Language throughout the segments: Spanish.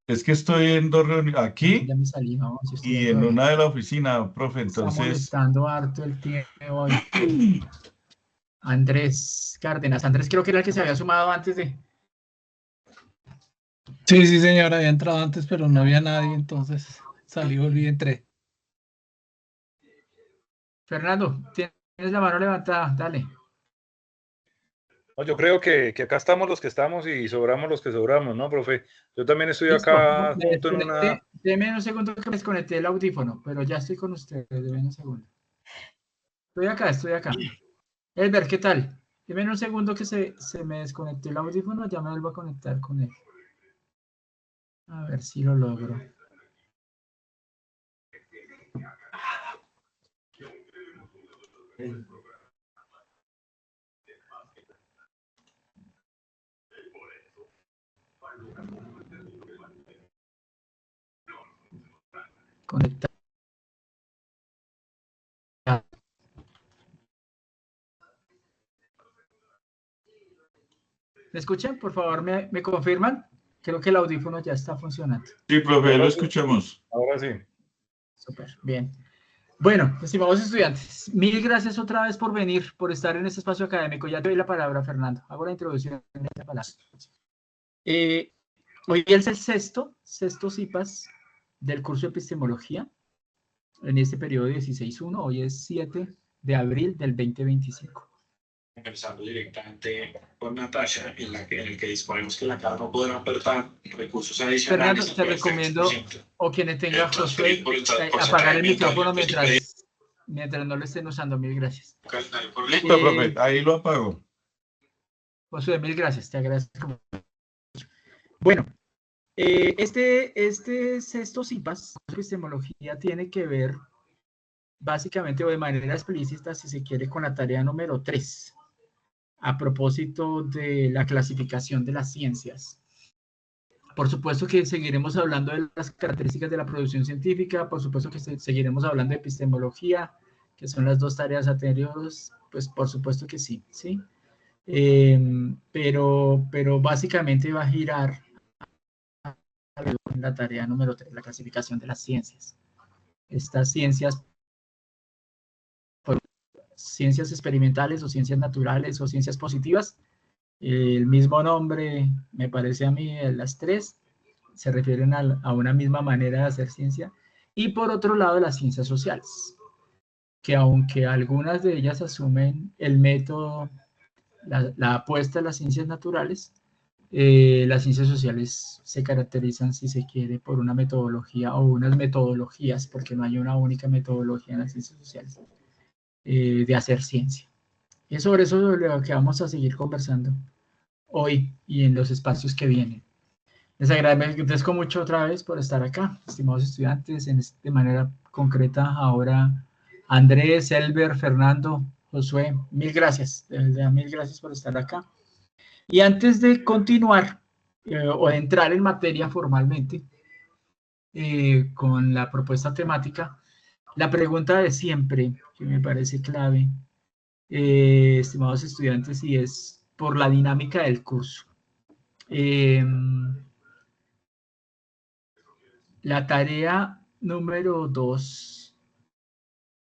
Es que estoy en dos reuniones aquí Ya me salí, no, si estoy y ahí en todavía. una de la oficina, profe. Está Entonces, molestando harto el tiempo hoy. Andrés Cárdenas. Andrés creo que era el que se había sumado antes de... Sí, sí, señor, había entrado antes, pero no había nadie, entonces salí, volví, entré. Fernando, tienes la mano levantada, dale. No, yo creo que acá estamos los que estamos y sobramos los que sobramos, ¿no, profe? Yo también estoy Listo, acá me junto en desconecté. una... Deme un segundo que me desconecté el audífono, pero ya estoy con ustedes, deme un segundo. Estoy acá, estoy acá. Elber, ¿qué tal? Deme un segundo que se me desconectó el audífono, ya me vuelvo a conectar con él. A ver si lo logro. Conectar. ¿Me escuchan? Por favor, ¿me confirman? Creo que el audífono ya está funcionando. sí, profe, lo Ahora sí, escuchamos. ahora sí. Súper, bien. Bueno, estimados estudiantes, mil gracias otra vez por venir, por estar en este espacio académico. Ya te doy la palabra, Fernando. Hago la introducción en esta palabra. Hoy es el sexto CIPAS del curso de epistemología en este periodo 16.1. Hoy es 7 de abril del 2025. Empezando directamente con Natasha, en el que disponemos que la Caja no podrá aportar recursos Fernando, adicionales te por el recomiendo, 30%. o quienes tenga Josué, apagar el micrófono mientras no lo estén usando. Mil gracias. Listo, profe, ahí lo apago. Josué, mil gracias, te agradezco. Bueno, este sexto CIPAS, epistemología, tiene que ver básicamente o de manera explícita, si se quiere, con la tarea número 3, a propósito de la clasificación de las ciencias. Por supuesto que seguiremos hablando de las características de la producción científica, por supuesto que seguiremos hablando de epistemología, que son las dos tareas anteriores, pues por supuesto que sí, ¿sí? Pero básicamente va a girar en la tarea número 3, la clasificación de las ciencias. Estas ciencias, ciencias experimentales o ciencias naturales o ciencias positivas, el mismo nombre, me parece a mí, las tres, se refieren a una misma manera de hacer ciencia. Y por otro lado, las ciencias sociales, que aunque algunas de ellas asumen el método, la apuesta a las ciencias naturales, las ciencias sociales se caracterizan, si se quiere, por una metodología o unas metodologías, porque no hay una única metodología en las ciencias sociales, de hacer ciencia. Y es sobre eso lo que vamos a seguir conversando hoy y en los espacios que vienen. Les agradezco mucho otra vez por estar acá, estimados estudiantes, de manera concreta ahora Andrés, Elber, Fernando, Josué, mil gracias, de verdad, mil gracias por estar acá. Y antes de continuar o de entrar en materia formalmente con la propuesta temática, la pregunta de siempre, que me parece clave, estimados estudiantes, y es por la dinámica del curso. La tarea número 2,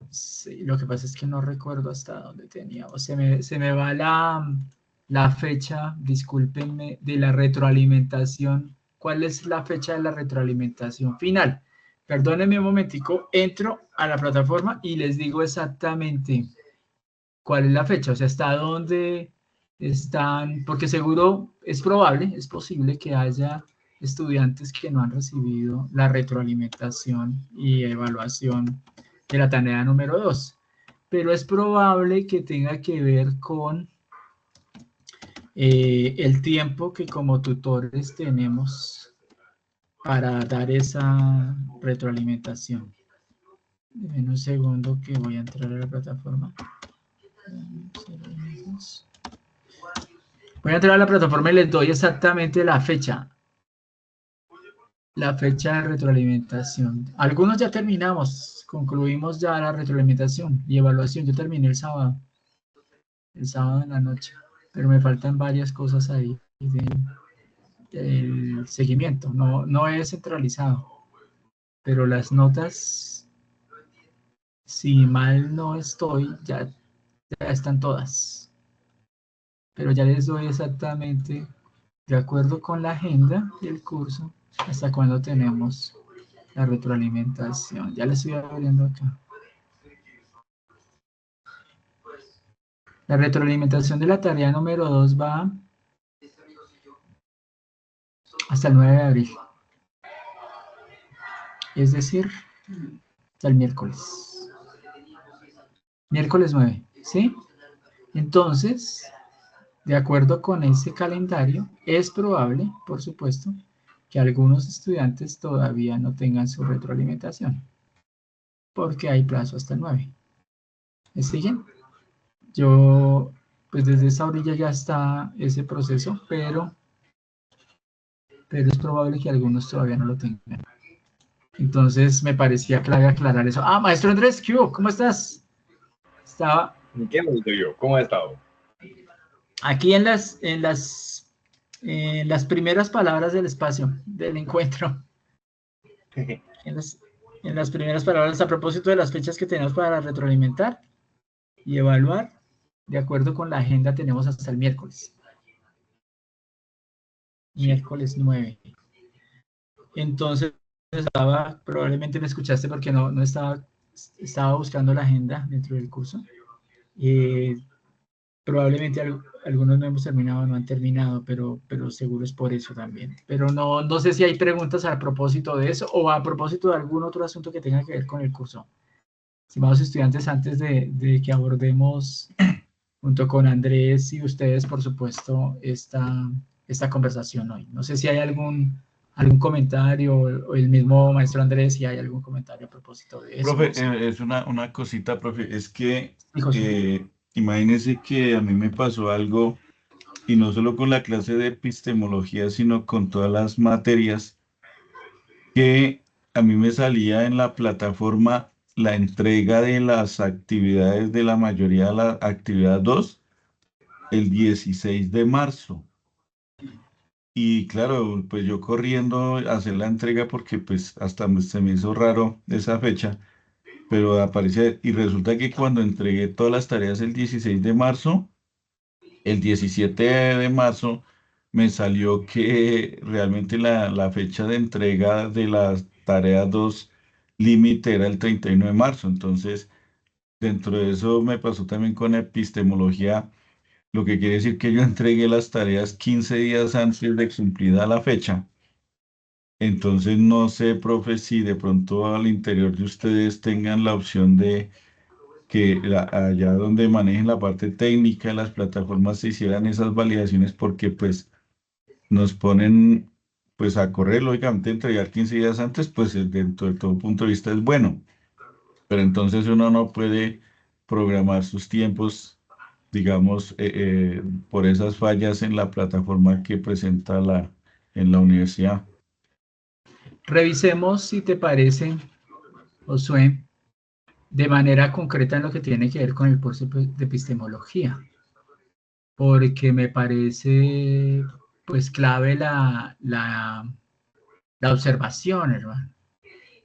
sí, lo que pasa es que no recuerdo hasta dónde tenía, o se me va la fecha, discúlpenme, de la retroalimentación. ¿Cuál es la fecha de la retroalimentación final? Perdónenme un momentico, entro a la plataforma y les digo exactamente cuál es la fecha, o sea, hasta dónde están, porque seguro es probable, es posible que haya estudiantes que no han recibido la retroalimentación y evaluación de la tarea número 2, pero es probable que tenga que ver con el tiempo que como tutores tenemos para dar esa retroalimentación. En un segundo que voy a entrar a la plataforma. Voy a entrar a la plataforma y les doy exactamente la fecha de retroalimentación. Algunos ya terminamos, concluimos ya la retroalimentación y evaluación. Yo terminé el sábado en la noche, pero me faltan varias cosas ahí el seguimiento, no es centralizado, pero las notas, si mal no estoy, ya están todas. Pero ya les doy exactamente, de acuerdo con la agenda del curso, hasta cuándo tenemos la retroalimentación. Ya les estoy abriendo acá. La retroalimentación de la tarea número 2 va hasta el 9 de abril. Es decir, hasta el miércoles. Miércoles 9, ¿sí? Entonces, de acuerdo con ese calendario, es probable, por supuesto, que algunos estudiantes todavía no tengan su retroalimentación, porque hay plazo hasta el 9. ¿Me siguen? Yo, pues desde esa orilla ya está ese proceso, pero es probable que algunos todavía no lo tengan. Entonces me parecía clave aclarar eso. Ah, maestro Andrés, ¿qué hubo? ¿Cómo estás? Estaba ¿Qué bonito yo? ¿Cómo ha estado? aquí en las primeras palabras del espacio, del encuentro. En las primeras palabras a propósito de las fechas que tenemos para retroalimentar y evaluar, de acuerdo con la agenda tenemos hasta el miércoles. Miércoles 9. Entonces, probablemente me escuchaste porque no estaba buscando la agenda dentro del curso. Probablemente algunos no hemos terminado, no han terminado, pero seguro es por eso también. Pero no sé si hay preguntas a propósito de eso o a propósito de algún otro asunto que tenga que ver con el curso. Estimados estudiantes, antes de que abordemos junto con Andrés y ustedes, por supuesto, esta conversación hoy. No sé si hay algún comentario o el mismo maestro Andrés, si hay algún comentario a propósito de eso. Profe, es una cosita, profe, es que Sí, José. imagínese que a mí me pasó algo, y no solo con la clase de epistemología, sino con todas las materias, que a mí me salía en la plataforma la entrega de las actividades de la mayoría de la actividad 2 el 16 de marzo. Y claro, pues yo corriendo a hacer la entrega porque pues hasta se me hizo raro esa fecha, pero aparece y resulta que cuando entregué todas las tareas el 16 de marzo, el 17 de marzo me salió que realmente la fecha de entrega de las tareas 2 límite era el 31 de marzo. Entonces, dentro de eso me pasó también con epistemología, lo que quiere decir que yo entregué las tareas 15 días antes de cumplida la fecha. Entonces, no sé, profe, si de pronto al interior de ustedes tengan la opción de que allá donde manejen la parte técnica de las plataformas se hicieran esas validaciones porque pues nos ponen pues a correr, lógicamente entregar 15 días antes, pues dentro de todo punto de vista es bueno, pero entonces uno no puede programar sus tiempos, digamos, por esas fallas en la plataforma que presenta en la universidad. Revisemos, si te parece, Josué, de manera concreta en lo que tiene que ver con el curso de epistemología, porque me parece pues clave la observación, hermano.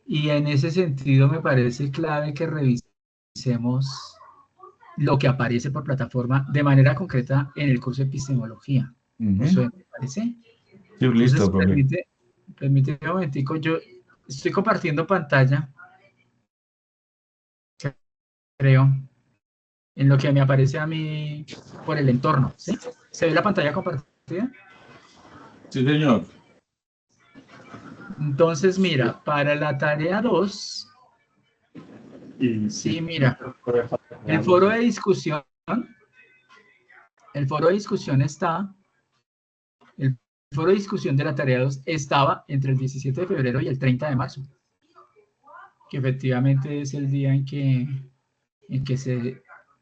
Y en ese sentido me parece clave que revisemos lo que aparece por plataforma de manera concreta en el curso de epistemología. Josué, ¿me parece? Sí, listo, profe. Permíteme un momentico, yo estoy compartiendo pantalla, creo, en lo que me aparece a mí por el entorno, ¿sí? ¿Se ve la pantalla compartida? Sí, señor. Entonces, mira, para la tarea 2, sí, mira, el foro de discusión está, el foro de discusión de la tarea 2 estaba entre el 17 de febrero y el 30 de marzo, que efectivamente es el día en que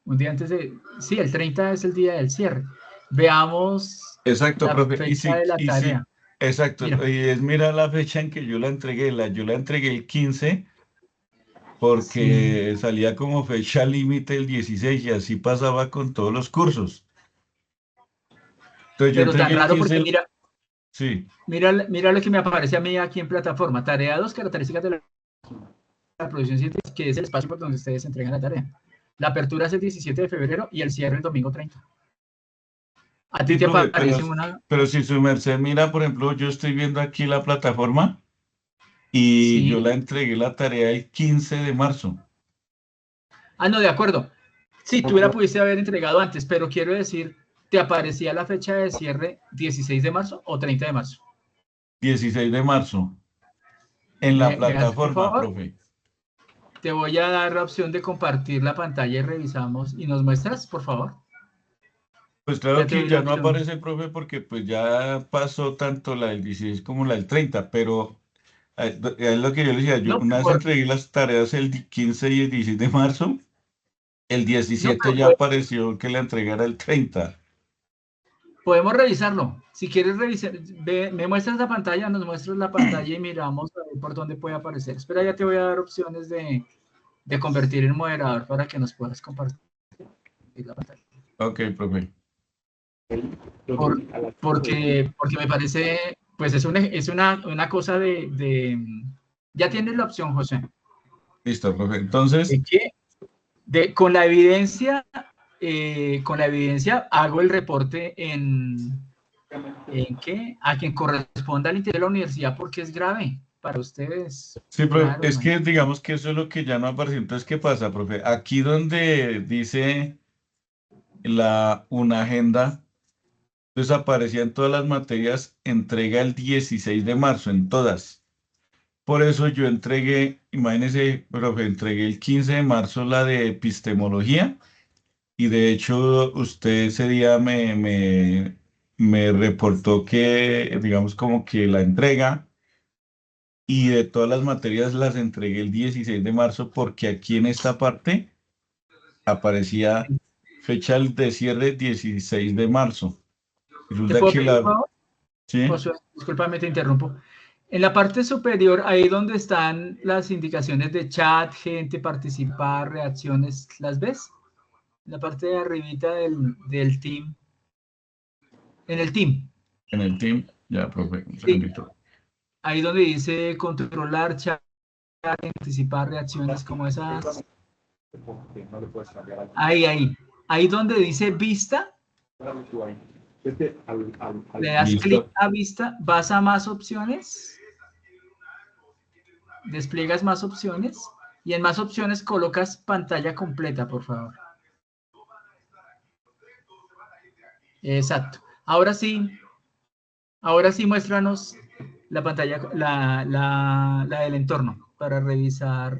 un día antes de, sí, el 30 es el día del cierre. Veamos Exacto, la profe. fecha de la tarea. Exacto. Mira. Mira la fecha en que yo la entregué. Yo la entregué el 15 porque salía como fecha límite el 16 y así pasaba con todos los cursos. Entonces yo Pero tan entregué el raro 15. porque mira, Sí, Mira lo que me aparece a mí aquí en plataforma. Tarea 2, características de la producción científica, que es el espacio por donde ustedes entregan la tarea. La apertura es el 17 de febrero y el cierre el domingo 30. ¿A ti sí, te profe, aparece una? pero si su merced mira, por ejemplo, yo estoy viendo aquí la plataforma y yo Sí. la entregué la tarea el 15 de marzo. Ah, no, de acuerdo. Sí, tú la pudiste haber entregado antes, pero quiero decir, ¿te aparecía la fecha de cierre 16 de marzo o 30 de marzo? 16 de marzo. En la ¿Me haces un plataforma, favor? profe. Te voy a dar la opción de compartir la pantalla y revisamos. ¿Y nos muestras, por favor? Pues claro Ya te que doy la ya no opción. aparece, profe, porque pues ya pasó tanto la del 16 como la del 30, pero es lo que yo le decía, yo No, una vez entregué las tareas el 15 y el 16 de marzo, el no, 17 pero ya apareció que la entregara el 30. podemos revisarlo. Si quieres revisar, me muestras la pantalla, nos muestras la pantalla y miramos a ver por dónde puede aparecer. Espera, ya te voy a dar opciones de convertir en moderador para que nos puedas compartir la pantalla. Ok, profe. Por, porque me parece, pues es una cosa ya tienes la opción, José. Listo, profe. Entonces, ¿De qué? Con la evidencia hago el reporte ¿en qué? A quien corresponda al interior de la universidad porque es grave para ustedes. sí, profe, Claro, es hermano. que digamos que eso es lo que ya no apareció. Entonces, ¿qué pasa, profe? Aquí donde dice una agenda, pues aparecía en todas las materias, entrega el 16 de marzo, en todas. Por eso yo entregué, imagínese, profe, entregué el 15 de marzo la de epistemología y de hecho usted ese día me reportó que, digamos, como que la entrega y de todas las materias las entregué el 16 de marzo porque aquí en esta parte aparecía fecha de cierre 16 de marzo. ¿Te Resulta puedo que pedir un la, favor? ¿sí? José, discúlpame, te interrumpo. En la parte superior, ahí donde están las indicaciones de chat, gente, participar, reacciones, ¿las ves? En la parte de arribita del team. En el team. En el team, ya, profe, un Sí, segundito. ahí donde dice controlar, chat, anticipar reacciones como esas. Ahí. Ahí donde dice vista, le das clic Listo. a vista, vas a más opciones, despliegas más opciones y en más opciones colocas pantalla completa, por favor. Exacto. Ahora sí muéstranos la pantalla, la del entorno para revisar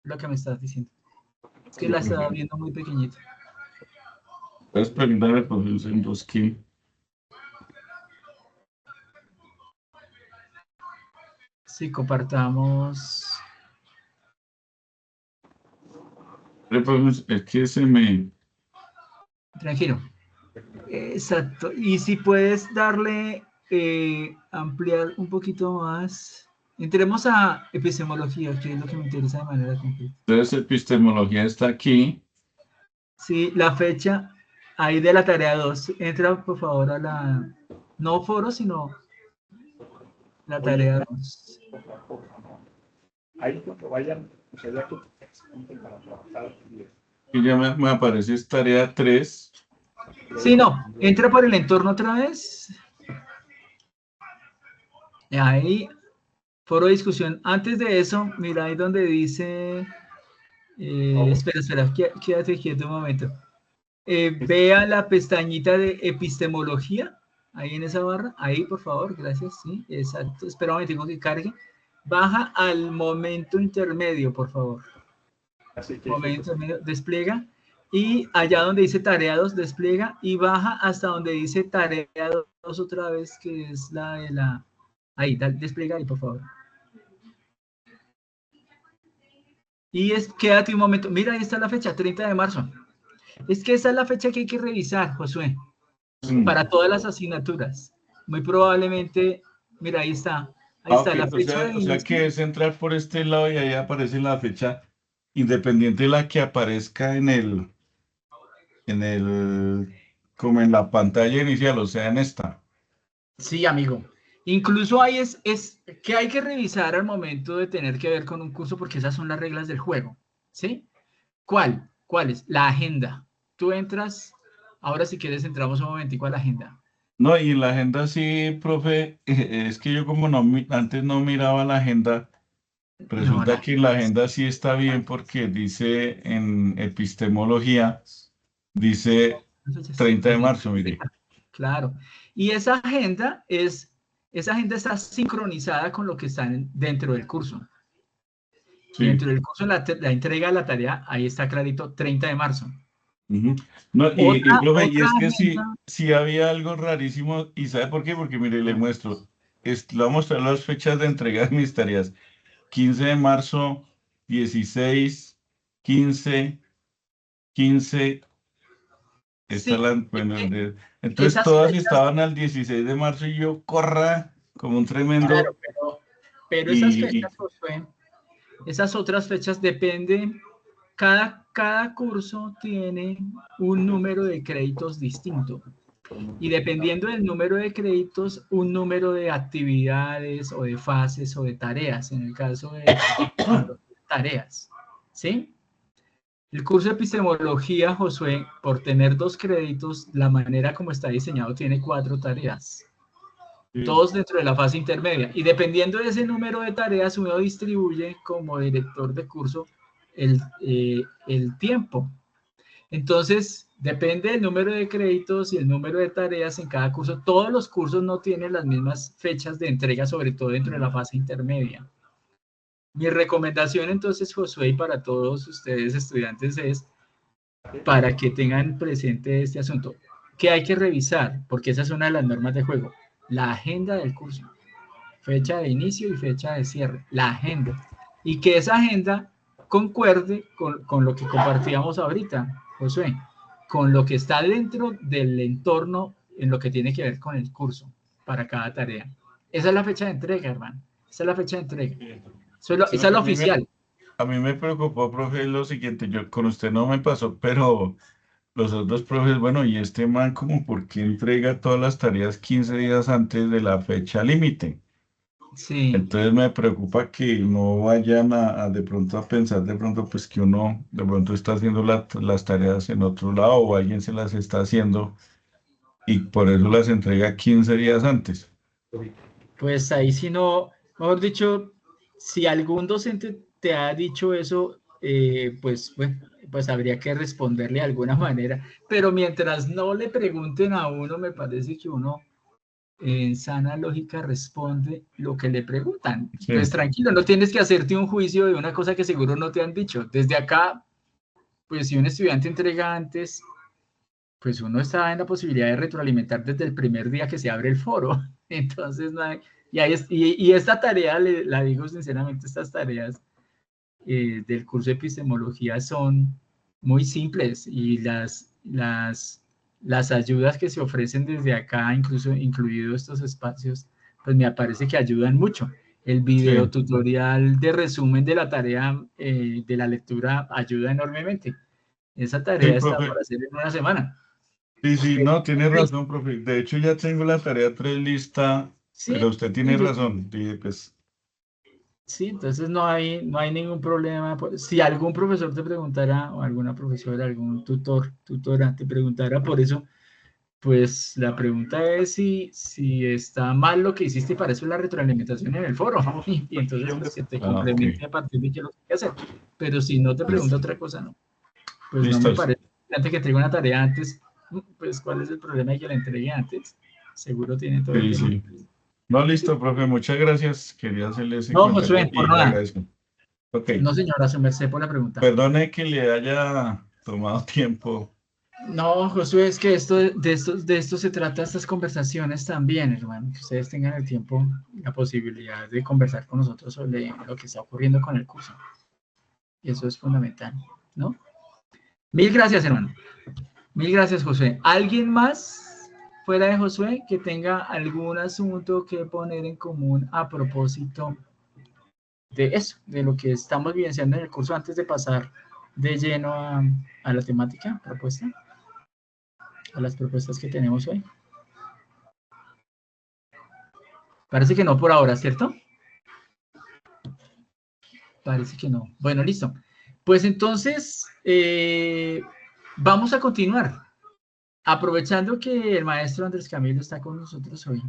lo que me estás diciendo. Es que Sí, la estaba profe. viendo muy pequeñita. Puedes preguntarle, profe, un segundo, es que Sí, compartamos. es que se me... Tranquilo. Exacto. Y si puedes darle, ampliar un poquito más. Entremos a epistemología, que es lo que me interesa de manera concreta. Entonces, epistemología está aquí. Sí, la fecha ahí de la tarea 2. Entra por favor a la, no foro, sino la tarea 2. Ahí cuando vayan, Y ya me aparece es tarea 3. Sí, no, entra por el entorno otra vez. Ahí, foro de discusión. Antes de eso, mira ahí donde dice, espera, quédate quieto un momento. Vea la pestañita de epistemología, ahí en esa barra, ahí por favor, gracias, sí, exacto, espera un momento que cargue. Baja al momento intermedio, por favor. Momento intermedio, despliega. Y allá donde dice tarea 2, despliega y baja hasta donde dice tarea 2 otra vez, que es la de la... Ahí, despliega ahí, por favor. Y quédate un momento. Mira, ahí está la fecha, 30 de marzo. Es que esa es la fecha que hay que revisar, Josué, para todas las asignaturas. Muy probablemente, mira, ahí está Ok, la fecha de o sea inicio. que es entrar por este lado y ahí aparece la fecha, independiente de la que aparezca en el, como en la pantalla inicial, o sea, en esta. Sí, amigo. Incluso hay es que hay que revisar al momento de tener que ver con un curso porque esas son las reglas del juego, ¿sí? ¿Cuál es? La agenda. Tú entras, ahora si quieres entramos un momentico a la agenda. No, y en la agenda sí, profe, es que yo como no antes no miraba la agenda, No, la resulta que la agenda es... agenda sí está bien porque dice en epistemología, dice 30 de marzo, mire. Claro. Y esa agenda está sincronizada con lo que está dentro del curso. Y Sí. dentro del curso, la entrega de la tarea, ahí está clarito, 30 de marzo. Ujú. No, y profe, y Otra es que agenda, sí había algo rarísimo, ¿y sabe por qué? Porque mire, le muestro, le voy a mostrar las fechas de entrega de mis tareas. 15 de marzo, 16, 15, 15, esta sí, bueno, entonces esas todas fechas, estaban al 16 de marzo y yo corra como un claro, tremendo, pero esas y, fechas, Josué, esas otras fechas dependen, cada curso tiene un número de créditos distinto. Y dependiendo del número de créditos, un número de actividades o de fases o de tareas, en el caso de tareas, ¿sí? El curso de epistemología, Josué, por tener 2 créditos, la manera como está diseñado tiene 4 tareas, sí, todos dentro de la fase intermedia. Y dependiendo de ese número de tareas, uno distribuye como director de curso el tiempo. Entonces, depende del número de créditos y el número de tareas en cada curso. Todos los cursos no tienen las mismas fechas de entrega, sobre todo dentro de la fase intermedia. Mi recomendación entonces, Josué, y para todos ustedes estudiantes es para que tengan presente este asunto. ¿Qué hay que revisar? Porque esa es una de las normas de juego. La agenda del curso. Fecha de inicio y fecha de cierre. La agenda. Y que esa agenda concuerde con lo que compartíamos ahorita, Josué, con lo que está dentro del entorno en lo que tiene que ver con el curso para cada tarea. Esa es la fecha de entrega, hermano. Esa es la fecha de entrega. sino Esa es que la oficial. a mí me preocupó, profe, lo siguiente, yo con usted no me pasó, pero los otros profes, bueno, y este man como por qué entrega todas las tareas 15 días antes de la fecha límite. Sí. Entonces me preocupa que no vayan de pronto a pensar de pronto pues que uno de pronto está haciendo las tareas en otro lado o alguien se las está haciendo y por eso las entrega 15 días antes. Pues ahí si no, mejor dicho, si algún docente te ha dicho eso, pues bueno, pues habría que responderle de alguna manera. Pero mientras no le pregunten a uno, me parece que uno en sana lógica responde lo que le preguntan. Pues Sí, tranquilo, no tienes que hacerte un juicio de una cosa que seguro no te han dicho. Desde acá, pues si un estudiante entrega antes, pues uno está en la posibilidad de retroalimentar desde el primer día que se abre el foro. Entonces, no hay, y esta tarea, la digo sinceramente, estas tareas del curso de epistemología son muy simples y las ayudas que se ofrecen desde acá, incluso incluidos estos espacios, pues me parece que ayudan mucho. El video sí, tutorial de resumen de la tarea de la lectura ayuda enormemente. Esa sí, tarea está profe. para hacer en una semana. Sí, sí, Pero, no, tiene razón, profe. De hecho ya tengo la tarea 3 lista, pero sí, usted tiene sí, razón. Dije, pues, sí, entonces no hay ningún problema. Si algún profesor te preguntara, o alguna profesora, algún tutora te preguntara por eso, pues la pregunta es si está mal lo que hiciste y para eso es la retroalimentación en el foro. Y entonces pues que te ah, ok. complemente a partir de qué es lo que hay que hacer. Pero si no te pregunta otra cosa, no. Pues no me Listos. parece antes que entregue una tarea antes, pues ¿cuál es el problema de que la entregue antes? Seguro tiene todo el Sí, tema. sí. No, listo, profe. Muchas gracias. Quería hacerle ese No, comentario Josué, por y le nada. agradezco. Ok. No, señora, su merced por la pregunta. Perdone que le haya tomado tiempo. No, Josué, es que de esto se trata estas conversaciones también, hermano, que ustedes tengan el tiempo y la posibilidad de conversar con nosotros sobre lo que está ocurriendo con el curso. Y eso es fundamental, ¿no? Mil gracias, hermano. Mil gracias, Josué. ¿Alguien más fuera de Josué que tenga algún asunto que poner en común a propósito de eso, de lo que estamos vivenciando en el curso antes de pasar de lleno a la temática propuesta, a las propuestas que tenemos hoy? Parece que no por ahora, ¿cierto? Parece que no. Bueno, listo. Pues entonces, vamos a continuar. Aprovechando que el maestro Andrés Camilo está con nosotros hoy,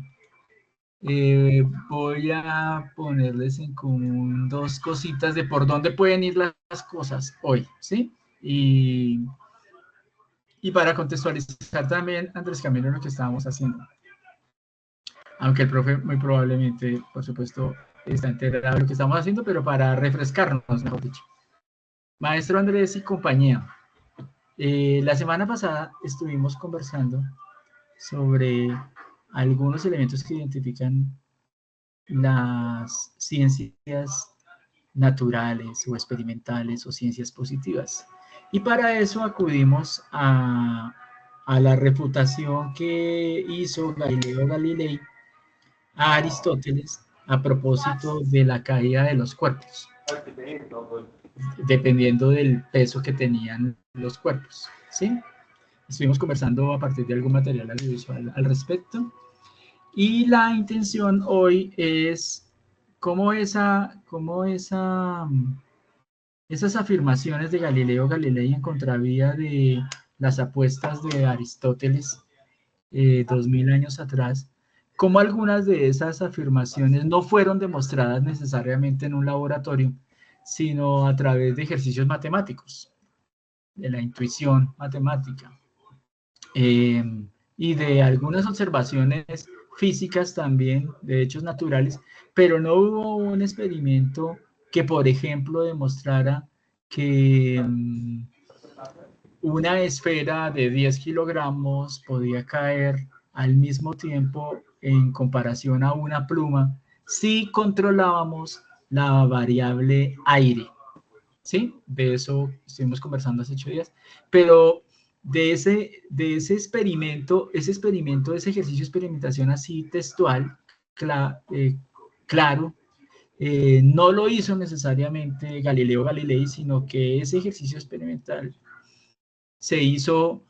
voy a ponerles en común dos cositas de por dónde pueden ir las cosas hoy, ¿sí? Y para contextualizar también, Andrés Camilo, lo que estábamos haciendo. Aunque el profe muy probablemente, por supuesto, está enterado de lo que estamos haciendo, pero para refrescarnos, mejor dicho. Maestro Andrés y compañía, la semana pasada estuvimos conversando sobre algunos elementos que identifican las ciencias naturales o experimentales o ciencias positivas. Y para eso acudimos a la refutación que hizo Galileo Galilei a Aristóteles a propósito de la caída de los cuerpos, dependiendo del peso que tenían los cuerpos, ¿sí? Estuvimos conversando a partir de algún material audiovisual al respecto, y la intención hoy es cómo esas afirmaciones de Galileo Galilei en contravía de las apuestas de Aristóteles 2000 años atrás, cómo algunas de esas afirmaciones no fueron demostradas necesariamente en un laboratorio, sino a través de ejercicios matemáticos, de la intuición matemática, y de algunas observaciones físicas también, de hechos naturales, pero no hubo un experimento que, por ejemplo, demostrara que una esfera de 10 kilogramos podía caer al mismo tiempo en comparación a una pluma si controlábamos la variable aire, ¿sí? De eso estuvimos conversando hace 8 días, pero de ese experimento, ese ejercicio de experimentación así textual, claro, no lo hizo necesariamente Galileo Galilei, sino que ese ejercicio experimental se hizo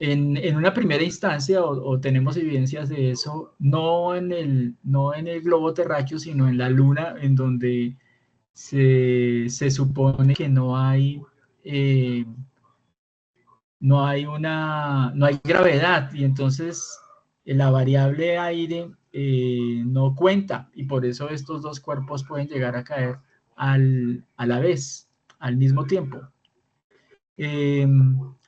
en una primera instancia, o tenemos evidencias de eso, no en el globo terráqueo, sino en la Luna, en donde se supone que no hay gravedad, y entonces la variable aire no cuenta, y por eso estos dos cuerpos pueden llegar a caer a la vez, al mismo tiempo.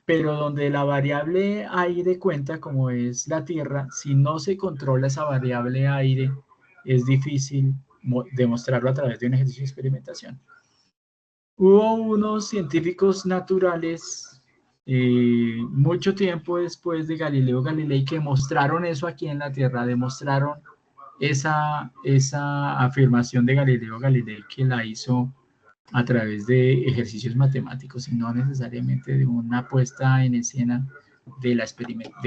Pero donde la variable aire cuenta, como es la Tierra, si no se controla esa variable aire, es difícil demostrarlo a través de un ejercicio de experimentación. Hubo unos científicos naturales mucho tiempo después de Galileo Galilei que mostraron eso aquí en la Tierra, demostraron esa afirmación de Galileo Galilei, que la hizo a través de ejercicios matemáticos y no necesariamente de una puesta en escena de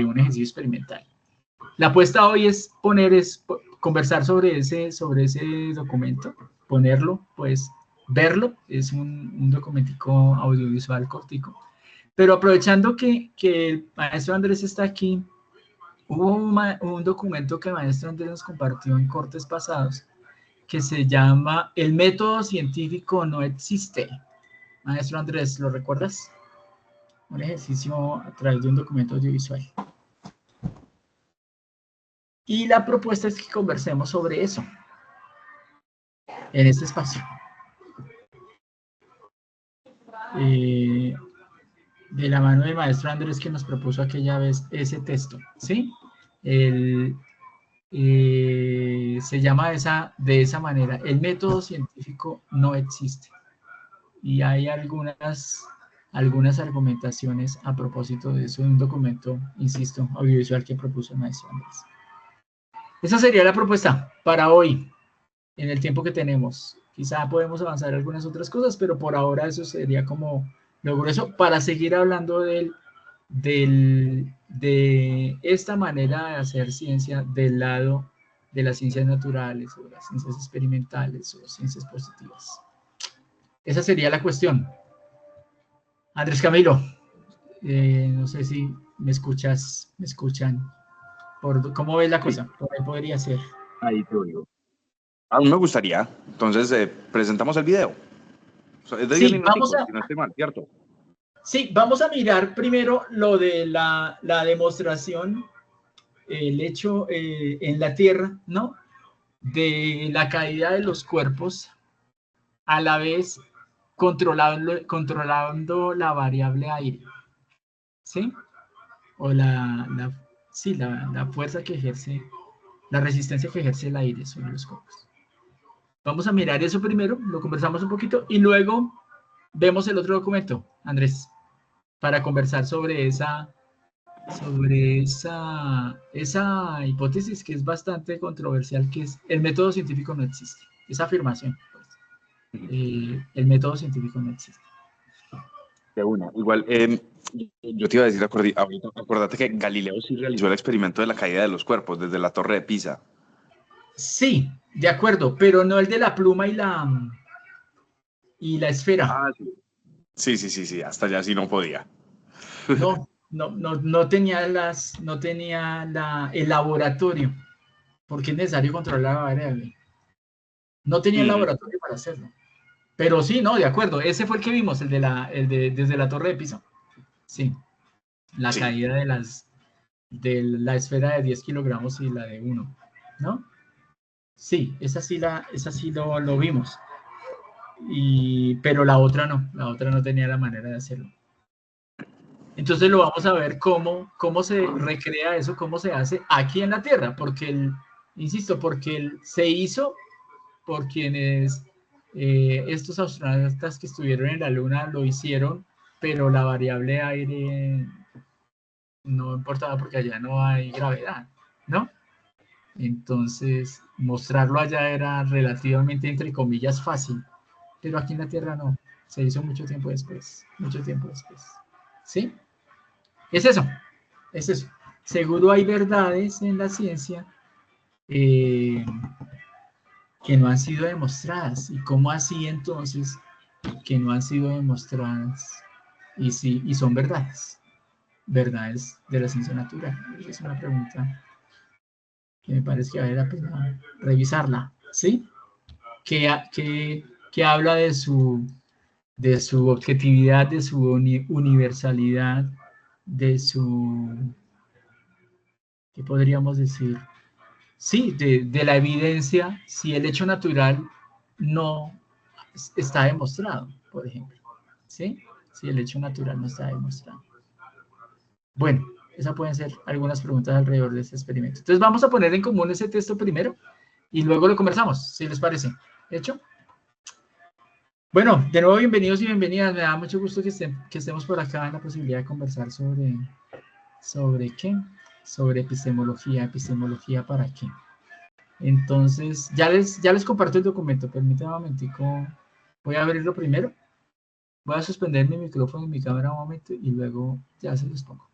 un ejercicio experimental. La apuesta hoy es conversar sobre ese documento, ponerlo, pues verlo, es un documentico audiovisual cortico, pero aprovechando que el maestro Andrés está aquí, hubo un documento que el maestro Andrés nos compartió en cortes pasados, que se llama El método científico no existe. Maestro Andrés, ¿lo recuerdas? Un ejercicio a través de un documento audiovisual. Y la propuesta es que conversemos sobre eso en este espacio. De la mano del maestro Andrés, que nos propuso aquella vez ese texto, ¿sí? Se llama de esa manera: el método científico no existe. Y hay algunas argumentaciones a propósito de eso en un documento, insisto, audiovisual que propuso el maestro Andrés. Esa sería la propuesta para hoy, en el tiempo que tenemos. Quizá podemos avanzar algunas otras cosas, pero por ahora eso sería como lo grueso para seguir hablando de esta manera de hacer ciencia del lado de las ciencias naturales o las ciencias experimentales o ciencias positivas. Esa sería la cuestión. Andrés Camilo, no sé si me escuchan. ¿Cómo ves la cosa? Por ahí podría ser. Ahí te oigo. A mí me gustaría. Entonces, presentamos el video. O sea, es de 10 Sí, minuticos, si no estoy mal, ¿cierto? sí, vamos a mirar primero lo de la demostración, el hecho en la Tierra, ¿no? De la caída de los cuerpos, a la vez controlando la variable aire, ¿sí? O la fuerza que ejerce, la resistencia que ejerce el aire sobre los cuerpos. Vamos a mirar eso primero, lo conversamos un poquito y luego vemos el otro documento, Andrés, para conversar sobre esa hipótesis que es bastante controversial, que es el método científico no existe. Esa afirmación, pues, el método científico no existe. De una. Igual, yo te iba a decir, ahorita, acordate que Galileo sí realizó el experimento de la caída de los cuerpos desde la Torre de Pisa. Sí, de acuerdo, pero no el de la pluma y la esfera. Ah, sí. Sí, hasta allá sí no podía. No tenía el laboratorio, porque es necesario controlar la variable. No tenía el laboratorio para hacerlo. Pero sí, no, de acuerdo. Ese fue el que vimos, desde la Torre de Pisa. Sí, la caída de la esfera de 10 kilogramos y la de 1, ¿no? Sí, esa sí lo vimos. Pero la otra no tenía la manera de hacerlo. Entonces lo vamos a ver cómo se recrea eso, cómo se hace aquí en la Tierra, porque se hizo por quienes estos astronautas que estuvieron en la Luna lo hicieron, pero la variable aire no importaba porque allá no hay gravedad, ¿no? Entonces, mostrarlo allá era relativamente, entre comillas, fácil, pero aquí en la Tierra no. Se hizo mucho tiempo después. ¿Sí? Es eso. Seguro hay verdades en la ciencia que no han sido demostradas. ¿Y cómo así entonces que no han sido demostradas y son verdades? Verdades de la ciencia natural. Esa es una pregunta que me parece que vale la pena revisarla. ¿Sí? Que habla de su objetividad, de su universalidad, de su, ¿qué podríamos decir? Sí, de la evidencia, si el hecho natural no está demostrado, por ejemplo. ¿Sí? Si el hecho natural no está demostrado. Bueno, esas pueden ser algunas preguntas alrededor de este experimento. Entonces vamos a poner en común ese texto primero y luego lo conversamos, si les parece. ¿Hecho? Bueno, de nuevo bienvenidos y bienvenidas. Me da mucho gusto que estemos por acá en la posibilidad de conversar ¿sobre qué? Sobre epistemología para qué. Entonces, ya les comparto el documento. Permítanme un momentico. Voy a abrirlo primero. Voy a suspender mi micrófono y mi cámara un momento y luego ya se los pongo.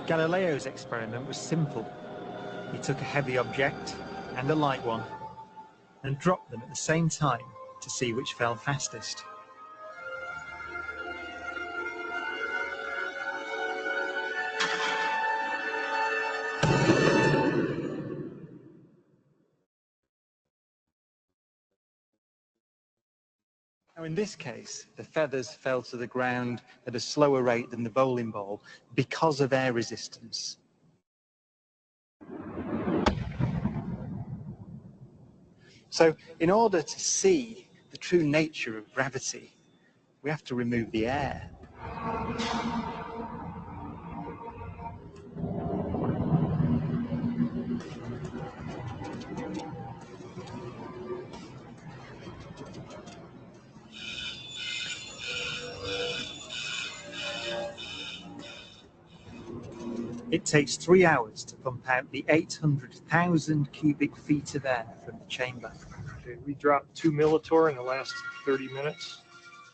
Galileo's experiment was simple. He took a heavy object and a light one and dropped them at the same time to see which fell fastest. Now in this case, the feathers fell to the ground at a slower rate than the bowling ball because of air resistance. So in order to see the true nature of gravity, we have to remove the air. It takes 3 hours to pump out the 800,000 cubic feet of air from the chamber. Okay, we dropped 2 millitorr in the last 30 minutes.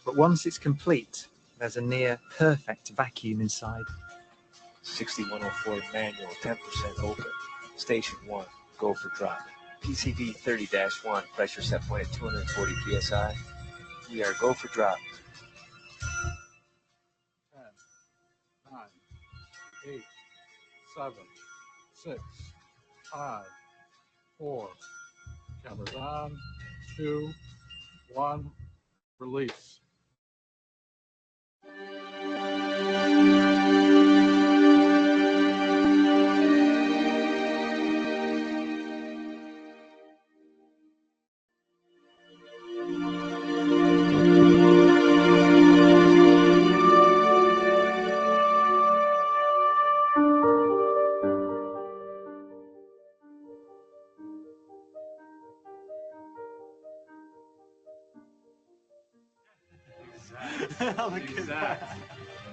But once it's complete, there's a near perfect vacuum inside. 6104 manual, 10% open. Station 1, go for drop. PCV 30-1, pressure set point at 240 psi. We are go for drop. 10, 9, 8, 7, 6, 5, 4. Cameras on. 2, 1. Release.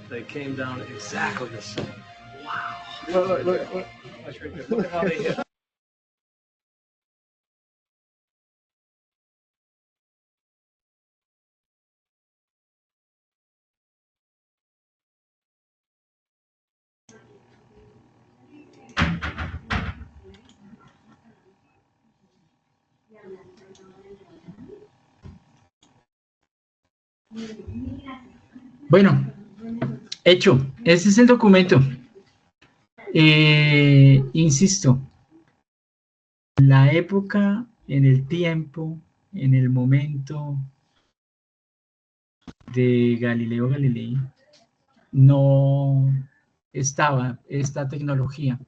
They came down exactly the same. Wow. Look. Look at how they hit. Bueno, hecho. Ese es el documento. Insisto, la época, en el tiempo, en el momento de Galileo Galilei, no estaba esta tecnología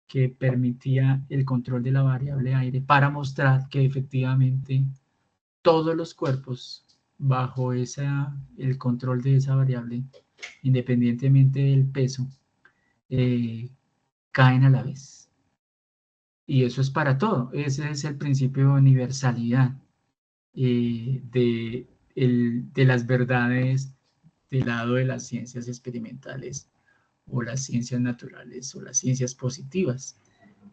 que permitía el control de la variable aire para mostrar que efectivamente todos los cuerpos bajo el control de esa variable, independientemente del peso, caen a la vez. Y eso es para todo. Ese es el principio de universalidad de las verdades del lado de las ciencias experimentales o las ciencias naturales o las ciencias positivas.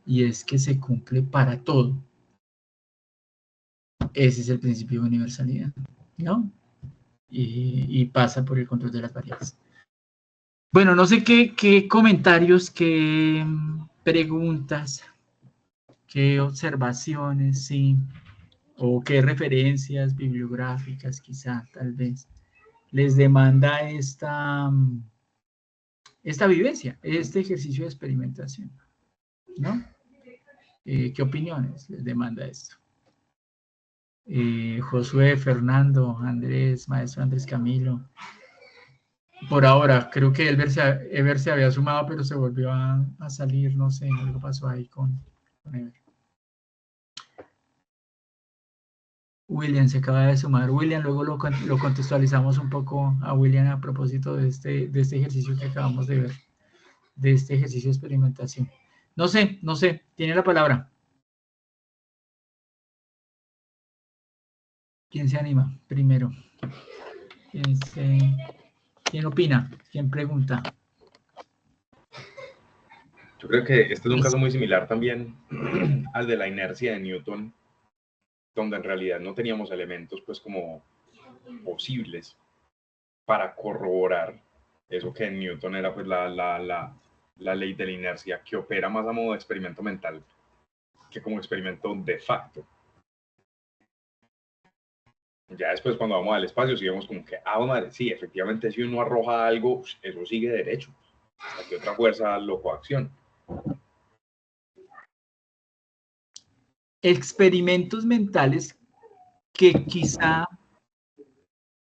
Y es que se cumple para todo. Ese es el principio de universalidad, ¿no? Y pasa por el control de las variables. Bueno, no sé qué comentarios, qué preguntas, qué observaciones, sí, o qué referencias bibliográficas, quizá, tal vez, les demanda esta vivencia, este ejercicio de experimentación, ¿no? ¿Qué opiniones les demanda esto? Josué, Fernando, Andrés, maestro Andrés Camilo. Por ahora, creo que Ever se había sumado, pero se volvió a salir, no sé, algo pasó ahí con Ever. William se acaba de sumar. William, luego lo contextualizamos un poco a William a propósito de este ejercicio que acabamos de ver, de este ejercicio de experimentación. No sé, tiene la palabra. ¿Quién se anima primero? ¿Quién opina? ¿Quién pregunta? Yo creo que este es un caso muy similar también al de la inercia de Newton, donde en realidad no teníamos elementos pues como posibles para corroborar eso que en Newton era pues la ley de la inercia, que opera más a modo de experimento mental que como experimento de facto. Ya después cuando vamos al espacio sí vemos como que, madre, sí, efectivamente si uno arroja algo, eso sigue derecho, hasta que otra fuerza lo coacciona. Experimentos mentales que quizá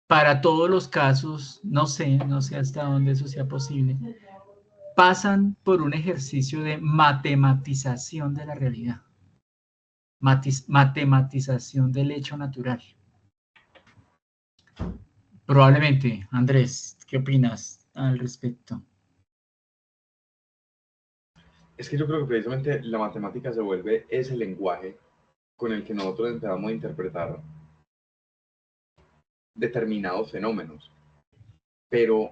para todos los casos, no sé hasta dónde eso sea posible, pasan por un ejercicio de matematización de la realidad. matematización del hecho natural. Probablemente, Andrés, ¿qué opinas al respecto? Es que yo creo que precisamente la matemática se vuelve ese lenguaje con el que nosotros empezamos a interpretar determinados fenómenos, pero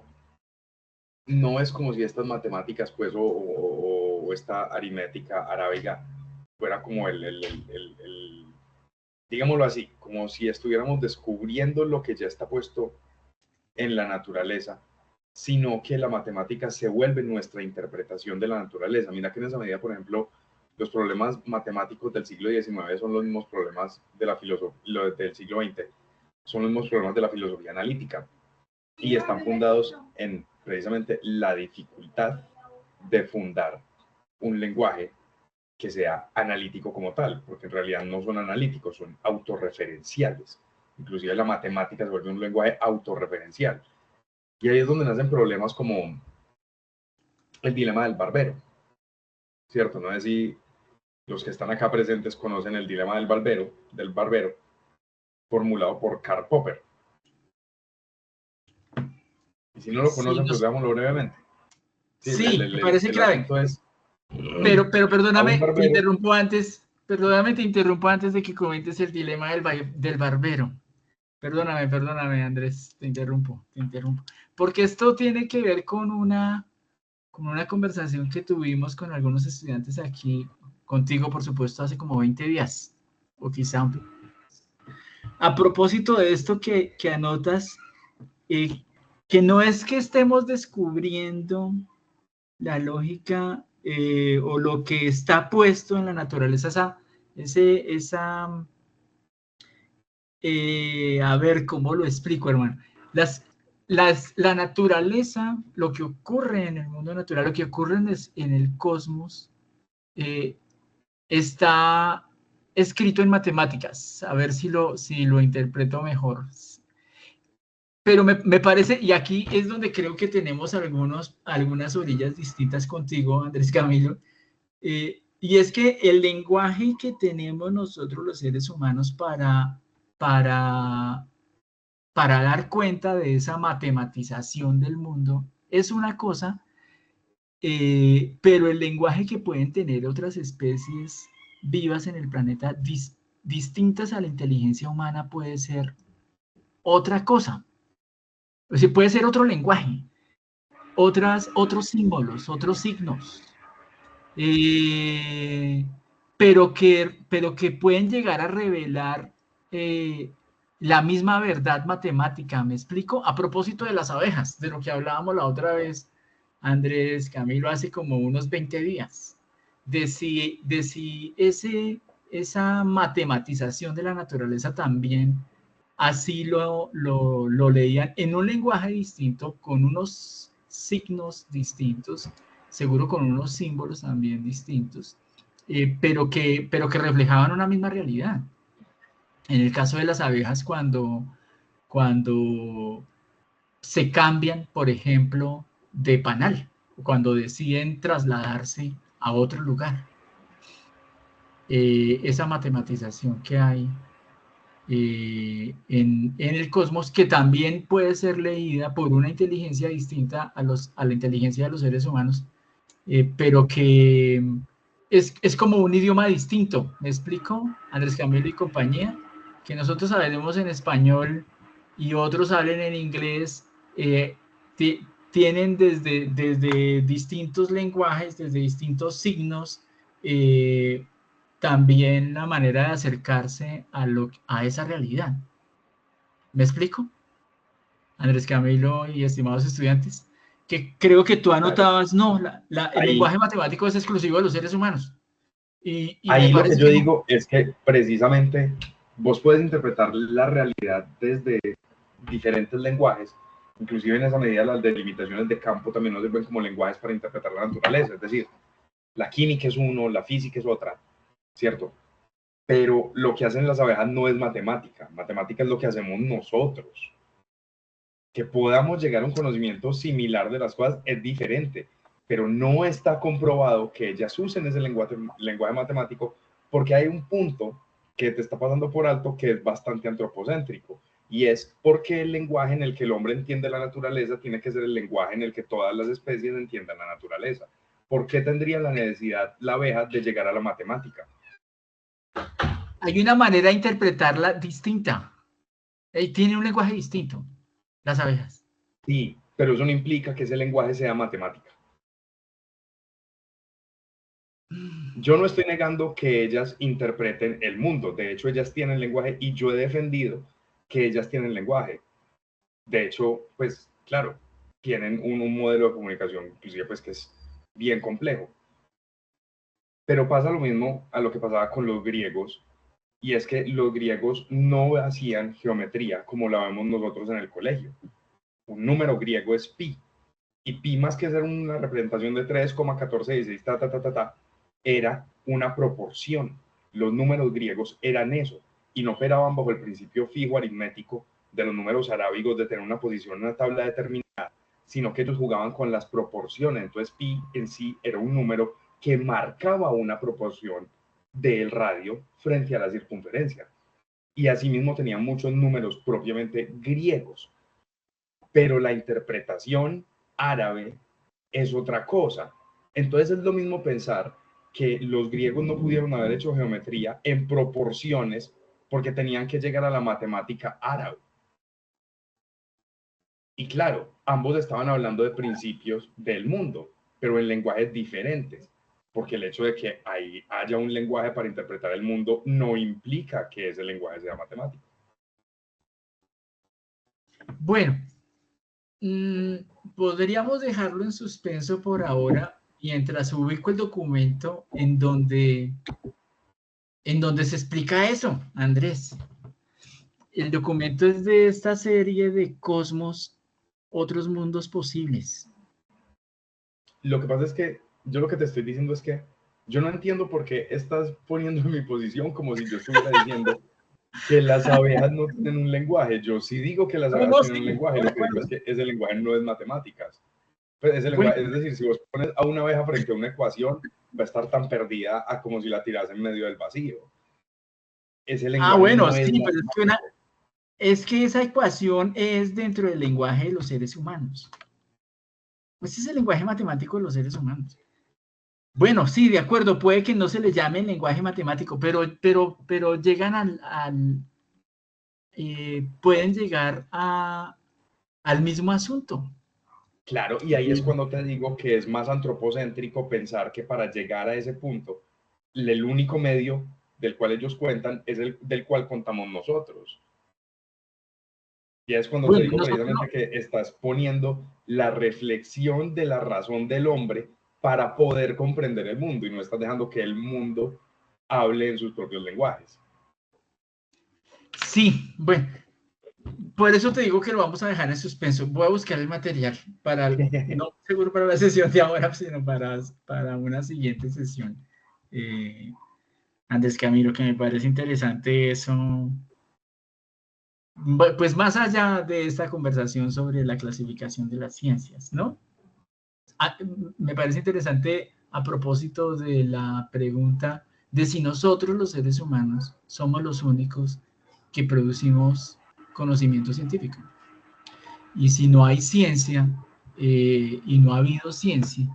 no es como si estas matemáticas, pues, o esta aritmética arábiga fuera como digámoslo así, como si estuviéramos descubriendo lo que ya está puesto en la naturaleza, sino que la matemática se vuelve nuestra interpretación de la naturaleza. Mira que en esa medida, por ejemplo, los problemas matemáticos del siglo XIX son los mismos problemas de la filosofía del siglo XX, son los mismos problemas de la filosofía analítica y están fundados en precisamente la dificultad de fundar un lenguaje que sea analítico como tal, porque en realidad no son analíticos, son autorreferenciales. Inclusive la matemática se vuelve un lenguaje autorreferencial. Y ahí es donde nacen problemas como el dilema del barbero, ¿cierto? No sé si los que están acá presentes conocen el dilema del barbero formulado por Karl Popper. Y si no lo conocen, pues veámoslo brevemente. Sí, me parece clave. Es, pero perdóname, te interrumpo antes de que comentes el dilema del barbero. Perdóname, Andrés, te interrumpo. Porque esto tiene que ver con una conversación que tuvimos con algunos estudiantes aquí, contigo, por supuesto, hace como 20 días, o quizá un poco. A propósito de esto que anotas, que no es que estemos descubriendo la lógica o lo que está puesto en la naturaleza, a ver cómo lo explico, hermano. La naturaleza, lo que ocurre en el mundo natural, lo que ocurre en el cosmos, está escrito en matemáticas. A ver si lo interpreto mejor. Pero me parece, y aquí es donde creo que tenemos algunas orillas distintas contigo, Andrés Camilo, y es que el lenguaje que tenemos nosotros los seres humanos para dar cuenta de esa matematización del mundo es una cosa, pero el lenguaje que pueden tener otras especies vivas en el planeta distintas a la inteligencia humana puede ser otra cosa. O sea, puede ser otro lenguaje, otros símbolos, otros signos, pero que pueden llegar a revelar la misma verdad matemática. ¿Me explico? A propósito de las abejas, de lo que hablábamos la otra vez, Andrés, Camilo, hace como unos 20 días, de si esa matematización de la naturaleza también así lo leían en un lenguaje distinto, con unos signos distintos, seguro con unos símbolos también distintos, pero que reflejaban una misma realidad. En el caso de las abejas, cuando se cambian, por ejemplo, de panal, cuando deciden trasladarse a otro lugar, esa matematización que hay en el cosmos, que también puede ser leída por una inteligencia distinta a la inteligencia de los seres humanos, pero que es como un idioma distinto. ¿Me explico, Andrés Camilo y compañía? Que nosotros hablaremos en español y otros hablen en inglés, tienen desde distintos lenguajes, desde distintos signos, también la manera de acercarse a esa realidad. ¿Me explico? Andrés Camilo y estimados estudiantes, que creo que tú anotabas, no, el lenguaje matemático es exclusivo de los seres humanos. Y ahí lo que yo digo es que precisamente vos puedes interpretar la realidad desde diferentes lenguajes, inclusive en esa medida las delimitaciones de campo también nos sirven como lenguajes para interpretar la naturaleza, es decir, la química es uno, la física es otra, ¿cierto? Pero lo que hacen las abejas no es matemática, matemática es lo que hacemos nosotros. Que podamos llegar a un conocimiento similar de las cosas es diferente, pero no está comprobado que ellas usen ese lenguaje matemático porque hay un punto que te está pasando por alto que es bastante antropocéntrico, y es porque el lenguaje en el que el hombre entiende la naturaleza tiene que ser el lenguaje en el que todas las especies entiendan la naturaleza. ¿Por qué tendría la necesidad la abeja de llegar a la matemática? Hay una manera de interpretarla distinta. Tiene un lenguaje distinto, las abejas. Sí, pero eso no implica que ese lenguaje sea matemática. Yo no estoy negando que ellas interpreten el mundo. De hecho, ellas tienen lenguaje y yo he defendido que ellas tienen lenguaje. De hecho, pues, claro, tienen un modelo de comunicación, inclusive, pues, que es bien complejo. Pero pasa lo mismo a lo que pasaba con los griegos, y es que los griegos no hacían geometría como la vemos nosotros en el colegio. Un número griego es pi, y pi, más que ser una representación de 3,1416, era una proporción. Los números griegos eran eso, y no operaban bajo el principio fijo aritmético de los números arábigos de tener una posición en una tabla determinada, sino que ellos jugaban con las proporciones. Entonces pi en sí era un número que marcaba una proporción del radio frente a la circunferencia. Y asimismo tenían muchos números propiamente griegos. Pero la interpretación árabe es otra cosa. Entonces es lo mismo pensar que los griegos no pudieron haber hecho geometría en proporciones porque tenían que llegar a la matemática árabe. Y claro, ambos estaban hablando de principios del mundo, pero en lenguajes diferentes, porque el hecho de que haya un lenguaje para interpretar el mundo no implica que ese lenguaje sea matemático. Bueno, podríamos dejarlo en suspenso por ahora, mientras ubico el documento en donde se explica eso, Andrés. El documento es de esta serie de Cosmos, otros mundos posibles. Lo que pasa es que yo lo que te estoy diciendo es que yo no entiendo por qué estás poniendo en mi posición como si yo estuviera diciendo que las abejas no tienen un lenguaje. Yo sí digo que las abejas tienen un lenguaje, lo que digo es que ese lenguaje no es matemáticas. Pues ese lenguaje, es decir, si vos pones a una abeja frente a una ecuación, va a estar tan perdida a como si la tiras en medio del vacío. Ese lenguaje bueno, no sí, es pero es que esa ecuación es dentro del lenguaje de los seres humanos. Ese es el lenguaje matemático de los seres humanos. Bueno, sí, de acuerdo, puede que no se le llame lenguaje matemático, pero llegan pueden llegar al mismo asunto. Claro, y ahí es cuando te digo que es más antropocéntrico pensar que para llegar a ese punto, el único medio del cual ellos cuentan es el del cual contamos nosotros. Y es cuando te digo precisamente que estás poniendo la reflexión de la razón del hombre para poder comprender el mundo y no estás dejando que el mundo hable en sus propios lenguajes. Sí, bueno, por eso te digo que lo vamos a dejar en suspenso. Voy a buscar el material no seguro para la sesión de ahora, sino para una siguiente sesión. Andrés Camilo, que me parece interesante eso. Pues más allá de esta conversación sobre la clasificación de las ciencias, ¿no? Me parece interesante a propósito de la pregunta de si nosotros los seres humanos somos los únicos que producimos conocimiento científico. Y si no hay ciencia y no ha habido ciencia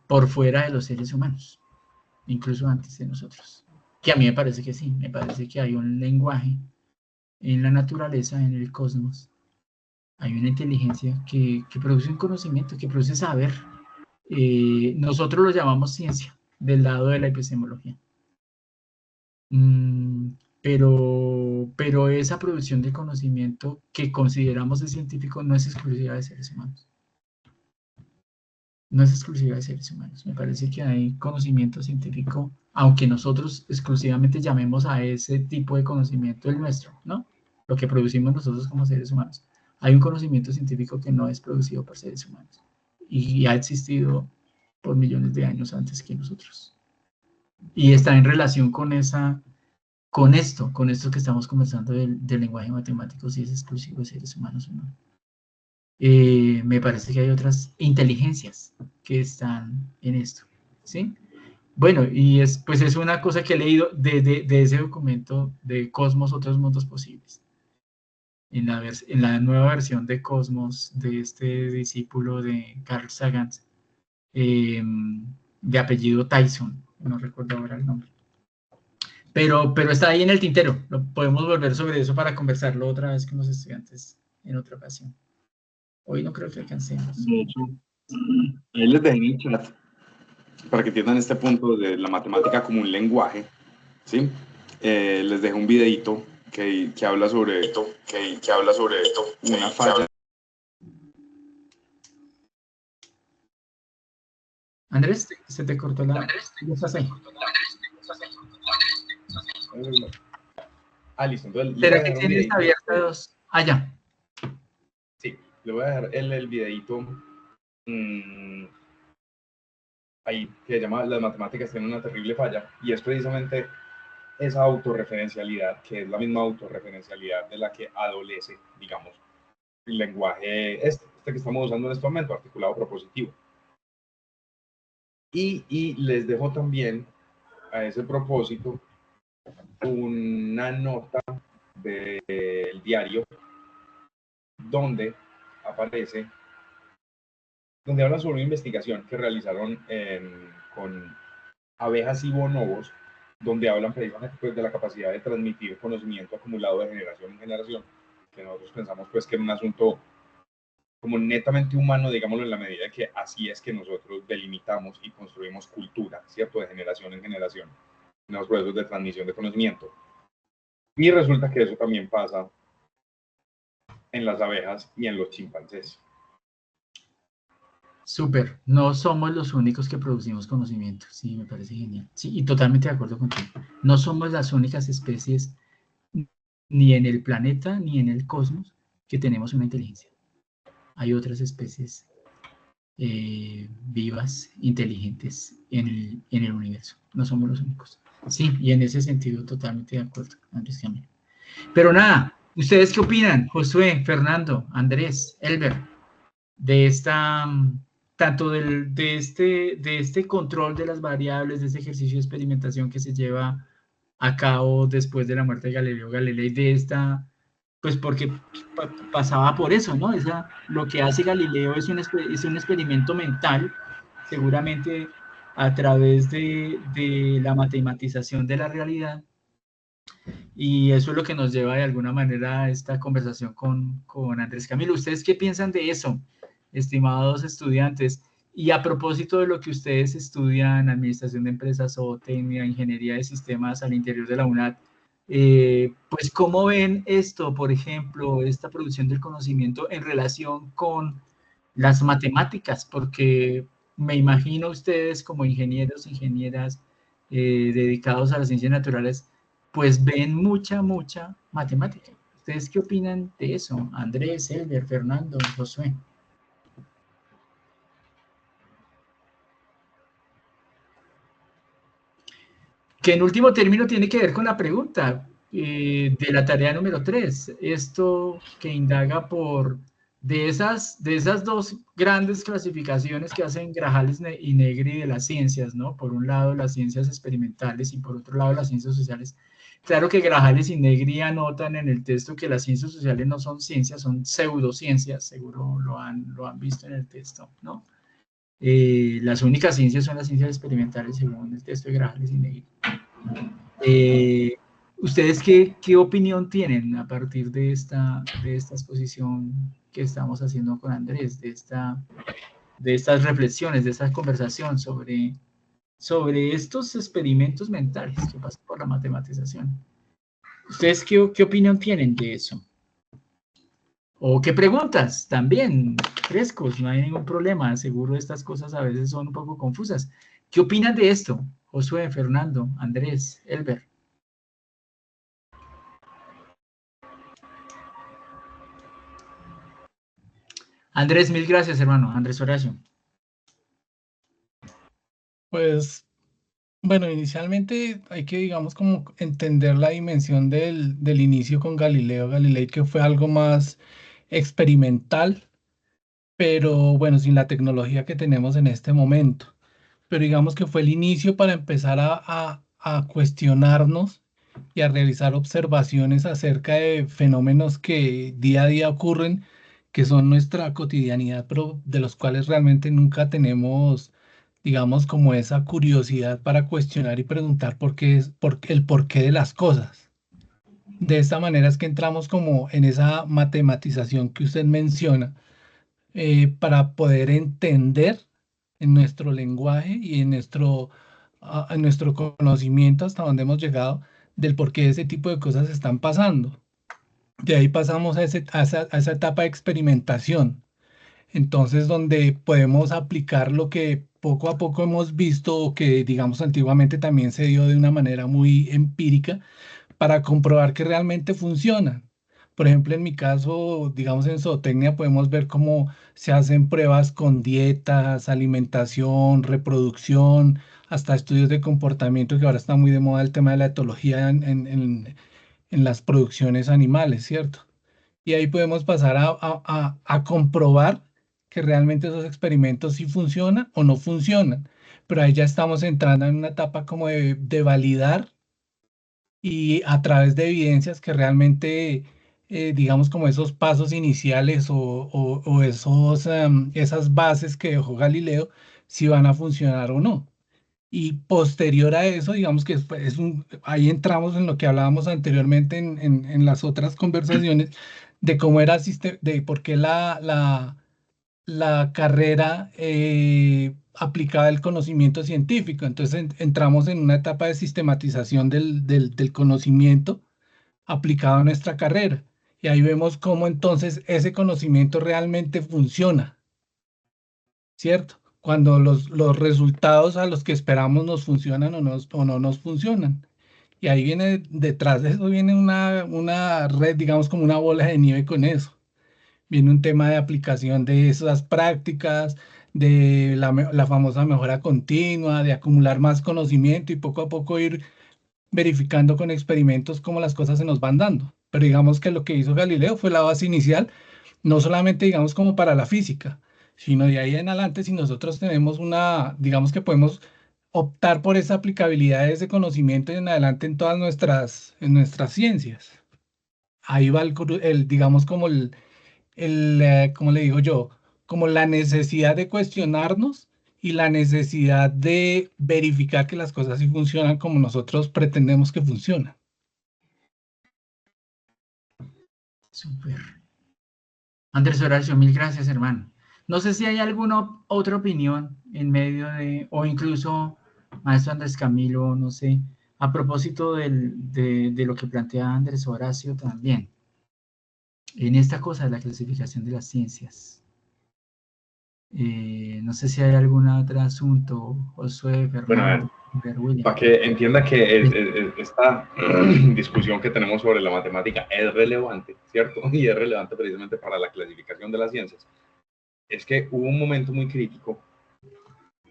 por fuera de los seres humanos, incluso antes de nosotros. Que a mí me parece que sí, me parece que hay un lenguaje en la naturaleza, en el cosmos, hay una inteligencia que produce un conocimiento, que produce saber. Nosotros lo llamamos ciencia, del lado de la epistemología. Pero esa producción de conocimiento que consideramos de científico no es exclusiva de seres humanos. No es exclusiva de seres humanos. Me parece que hay conocimiento científico, aunque nosotros exclusivamente llamemos a ese tipo de conocimiento el nuestro, ¿no? Lo que producimos nosotros como seres humanos. Hay un conocimiento científico que no es producido por seres humanos y ha existido por millones de años antes que nosotros. Y está en relación con esto que estamos conversando del lenguaje matemático, si es exclusivo de seres humanos o no. Me parece que hay otras inteligencias que están en esto, ¿sí? Bueno, y pues es una cosa que he leído de ese documento de Cosmos, otros mundos posibles. En la nueva versión de Cosmos, de este discípulo de Carl Sagan, de apellido Tyson, no recuerdo ahora el nombre. Pero está ahí en el tintero. Podemos volver sobre eso para conversarlo otra vez con los estudiantes en otra ocasión. Hoy no creo que alcancemos. De hecho, ahí les dejé en el chat para que entiendan este punto de la matemática como un lenguaje, ¿sí? Les dejé un videito que habla sobre esto, una falla. Andrés, se te cortó la... ¿Qué estás ahí? Listo. Entonces, ¿Será que tienes abiertas? Ya. Sí, le voy a dejar el videito ahí, que se llama Las matemáticas tienen una terrible falla, y es precisamente esa autorreferencialidad, que es la misma autorreferencialidad de la que adolece, digamos, el lenguaje este que estamos usando en este momento, articulado propositivo. Y les dejo también, a ese propósito, una nota del diario donde aparece, donde hablan sobre una investigación que realizaron con abejas y bonobos, donde hablan precisamente pues, de la capacidad de transmitir conocimiento acumulado de generación en generación, que nosotros pensamos pues que era un asunto como netamente humano, digámoslo, en la medida de que así es que nosotros delimitamos y construimos cultura, ¿cierto? De generación en generación, en los procesos de transmisión de conocimiento. Y resulta que eso también pasa en las abejas y en los chimpancés. Súper, no somos los únicos que producimos conocimiento, sí, me parece genial. Sí, y totalmente de acuerdo contigo. No somos las únicas especies, ni en el planeta, ni en el cosmos, que tenemos una inteligencia. Hay otras especies vivas, inteligentes en el universo. No somos los únicos. Sí, y en ese sentido totalmente de acuerdo, Andrés Camilo. Pero nada, ¿ustedes qué opinan? Josué, Fernando, Andrés, Elber, de esta, tanto de este control de las variables, de este ejercicio de experimentación que se lleva a cabo después de la muerte de Galileo Galilei, de esta, pues porque pasaba por eso, ¿no? Lo que hace Galileo es un experimento mental, seguramente a través de la matematización de la realidad, y eso es lo que nos lleva de alguna manera a esta conversación con Andrés Camilo. ¿Ustedes qué piensan de eso, estimados estudiantes? Y a propósito de lo que ustedes estudian, administración de empresas o técnica, ingeniería de sistemas al interior de la UNAD, pues ¿cómo ven esto, por ejemplo, esta producción del conocimiento en relación con las matemáticas? Porque me imagino ustedes como ingenieros, ingenieras dedicados a las ciencias naturales, pues ven mucha matemática. ¿Ustedes qué opinan de eso? Andrés, Elber, Fernando, Josué. Que en último término tiene que ver con la pregunta de la tarea número 3. Esto que indaga de esas dos grandes clasificaciones que hacen Grajales y Negri de las ciencias, ¿no? Por un lado las ciencias experimentales y por otro lado las ciencias sociales. Claro que Grajales y Negri anotan en el texto que las ciencias sociales no son ciencias, son pseudociencias, seguro lo han visto en el texto, ¿no? Las únicas ciencias son las ciencias experimentales según el texto de Grajales y Negri. ¿Ustedes qué opinión tienen a partir de esta exposición que estamos haciendo con Andrés, de estas reflexiones, de esta conversación sobre estos experimentos mentales que pasan por la matematización? ¿Ustedes qué opinión tienen de eso? ¿O qué preguntas? También frescos, no hay ningún problema. Seguro estas cosas a veces son un poco confusas. ¿Qué opinan de esto? Josué, Fernando, Andrés, Elber. Andrés, mil gracias, hermano. Andrés Horacio. Pues, bueno, inicialmente hay que, digamos, como entender la dimensión del inicio con Galileo Galilei, que fue algo más experimental, pero bueno, sin la tecnología que tenemos en este momento. pero digamos que fue el inicio para empezar a cuestionarnos y a realizar observaciones acerca de fenómenos que día a día ocurren, que son nuestra cotidianidad, pero de los cuales realmente nunca tenemos, digamos, como esa curiosidad para cuestionar y preguntar el porqué de las cosas. De esta manera es que entramos como en esa matematización que usted menciona, para poder entender en nuestro lenguaje y en nuestro conocimiento hasta dónde hemos llegado del por qué ese tipo de cosas están pasando. De ahí pasamos a esa etapa de experimentación. Entonces, donde podemos aplicar lo que poco a poco hemos visto o que, digamos, antiguamente también se dio de una manera muy empírica para comprobar que realmente funcionan. Por ejemplo, en mi caso, digamos en zootecnia, podemos ver cómo se hacen pruebas con dietas, alimentación, reproducción, hasta estudios de comportamiento, que ahora está muy de moda el tema de la etología en las producciones animales, ¿cierto? Y ahí podemos pasar a comprobar que realmente esos experimentos sí funcionan o no funcionan. Pero ahí ya estamos entrando en una etapa como de validar y a través de evidencias que realmente, digamos, como esos pasos iniciales o esas bases que dejó Galileo, si van a funcionar o no. Y posterior a eso, digamos que ahí entramos en lo que hablábamos anteriormente en las otras conversaciones, de cómo era, de por qué la carrera aplicaba el conocimiento científico. Entonces entramos en una etapa de sistematización del conocimiento aplicado a nuestra carrera. Y ahí vemos cómo entonces ese conocimiento realmente funciona, ¿cierto? Cuando los resultados a los que esperamos nos funcionan o no nos funcionan. Y ahí viene, detrás de eso viene una red, digamos como una bola de nieve con eso. Viene un tema de aplicación de esas prácticas, de la famosa mejora continua, de acumular más conocimiento y poco a poco ir verificando con experimentos cómo las cosas se nos van dando. Pero digamos que lo que hizo Galileo fue la base inicial, no solamente digamos como para la física, sino de ahí en adelante si nosotros tenemos digamos que podemos optar por esa aplicabilidad de ese conocimiento en adelante en nuestras ciencias. Ahí va digamos como como le digo yo, como la necesidad de cuestionarnos y la necesidad de verificar que las cosas sí funcionan como nosotros pretendemos que funcionan. Súper. Andrés Horacio, mil gracias, hermano. No sé si hay alguna otra opinión en medio o incluso, maestro Andrés Camilo, no sé, a propósito de lo que plantea Andrés Horacio también, en esta cosa de la clasificación de las ciencias. No sé si hay algún otro asunto, Josué, Fernando, William. Para que entienda que esta discusión que tenemos sobre la matemática es relevante, ¿cierto? Y es relevante precisamente para la clasificación de las ciencias. Es que hubo un momento muy crítico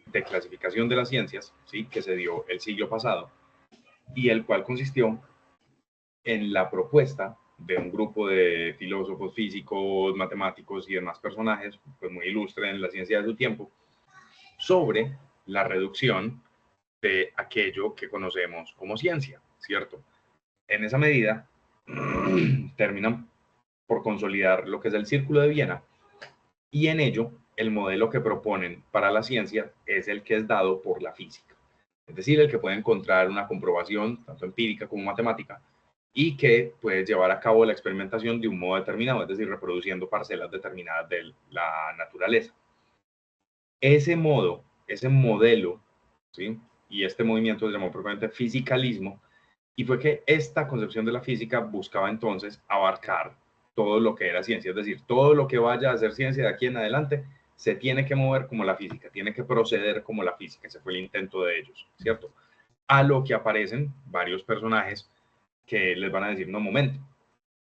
de clasificación de las ciencias, ¿sí? Que se dio el siglo pasado, y el cual consistió en la propuesta de un grupo de filósofos, físicos, matemáticos y demás personajes, pues muy ilustres en la ciencia de su tiempo, sobre la reducción de aquello que conocemos como ciencia, ¿cierto? En esa medida, terminan por consolidar lo que es el Círculo de Viena, y en ello, el modelo que proponen para la ciencia es el que es dado por la física. Es decir, el que puede encontrar una comprobación, tanto empírica como matemática, y que puede llevar a cabo la experimentación de un modo determinado, es decir, reproduciendo parcelas determinadas de la naturaleza. Ese modelo, ¿sí? Y este movimiento se llamó propiamente fisicalismo, y fue que esta concepción de la física buscaba entonces abarcar todo lo que era ciencia, es decir, todo lo que vaya a ser ciencia de aquí en adelante se tiene que mover como la física, tiene que proceder como la física. Ese fue el intento de ellos, ¿cierto? A lo que aparecen varios personajes que les van a decir, no, momento,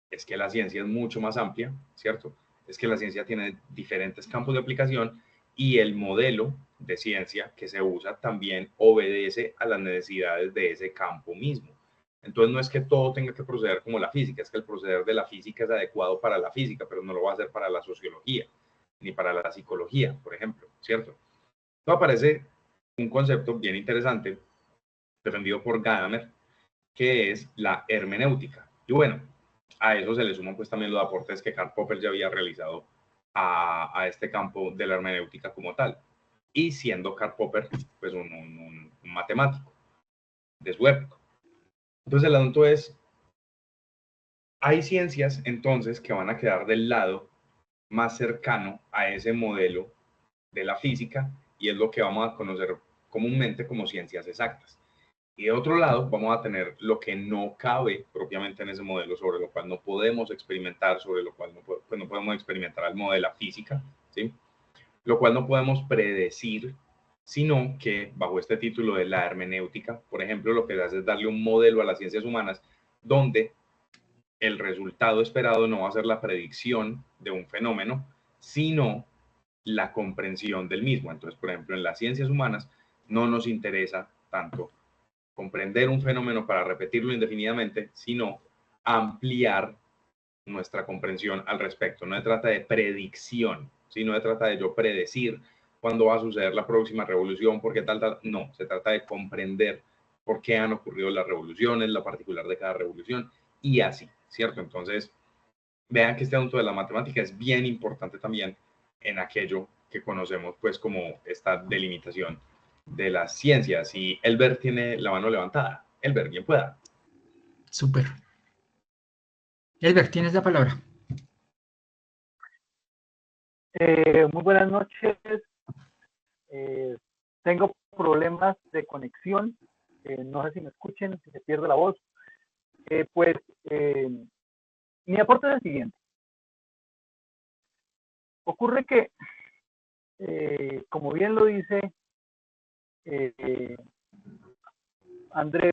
es que la ciencia es mucho más amplia, ¿cierto? Es que la ciencia tiene diferentes campos de aplicación y el modelo de ciencia que se usa también obedece a las necesidades de ese campo mismo. Entonces no es que todo tenga que proceder como la física, es que el proceder de la física es adecuado para la física, pero no lo va a hacer para la sociología, ni para la psicología, por ejemplo, ¿cierto? Esto aparece un concepto bien interesante defendido por Gadamer, que es la hermenéutica. Y bueno, a eso se le suman pues también los aportes que Karl Popper ya había realizado a este campo de la hermenéutica como tal. Y siendo Karl Popper pues un matemático de su época. Entonces el asunto es, hay ciencias entonces que van a quedar del lado más cercano a ese modelo de la física y es lo que vamos a conocer comúnmente como ciencias exactas. Y de otro lado vamos a tener lo que no cabe propiamente en ese modelo, sobre lo cual no podemos experimentar, sobre lo cual no podemos experimentar al modo de la física, ¿sí? Lo cual no podemos predecir, sino que bajo este título de la hermenéutica, por ejemplo, lo que se hace es darle un modelo a las ciencias humanas donde el resultado esperado no va a ser la predicción de un fenómeno, sino la comprensión del mismo. Entonces, por ejemplo, en las ciencias humanas no nos interesa tanto comprender un fenómeno para repetirlo indefinidamente, sino ampliar nuestra comprensión al respecto. No se trata de predicción, sino se trata de yo predecir cuándo va a suceder la próxima revolución, por qué tal. No, se trata de comprender por qué han ocurrido las revoluciones, la particular de cada revolución y así, ¿cierto? Entonces, vean que este asunto de la matemática es bien importante también en aquello que conocemos pues como esta delimitación de las ciencias. Y Elber tiene la mano levantada. Elber, bien pueda. Súper. Elber, tienes la palabra. Muy buenas noches. Tengo problemas de conexión. No sé si me escuchen, si se pierde la voz. Mi aporte es el siguiente. Ocurre que, como bien lo dice Andrés,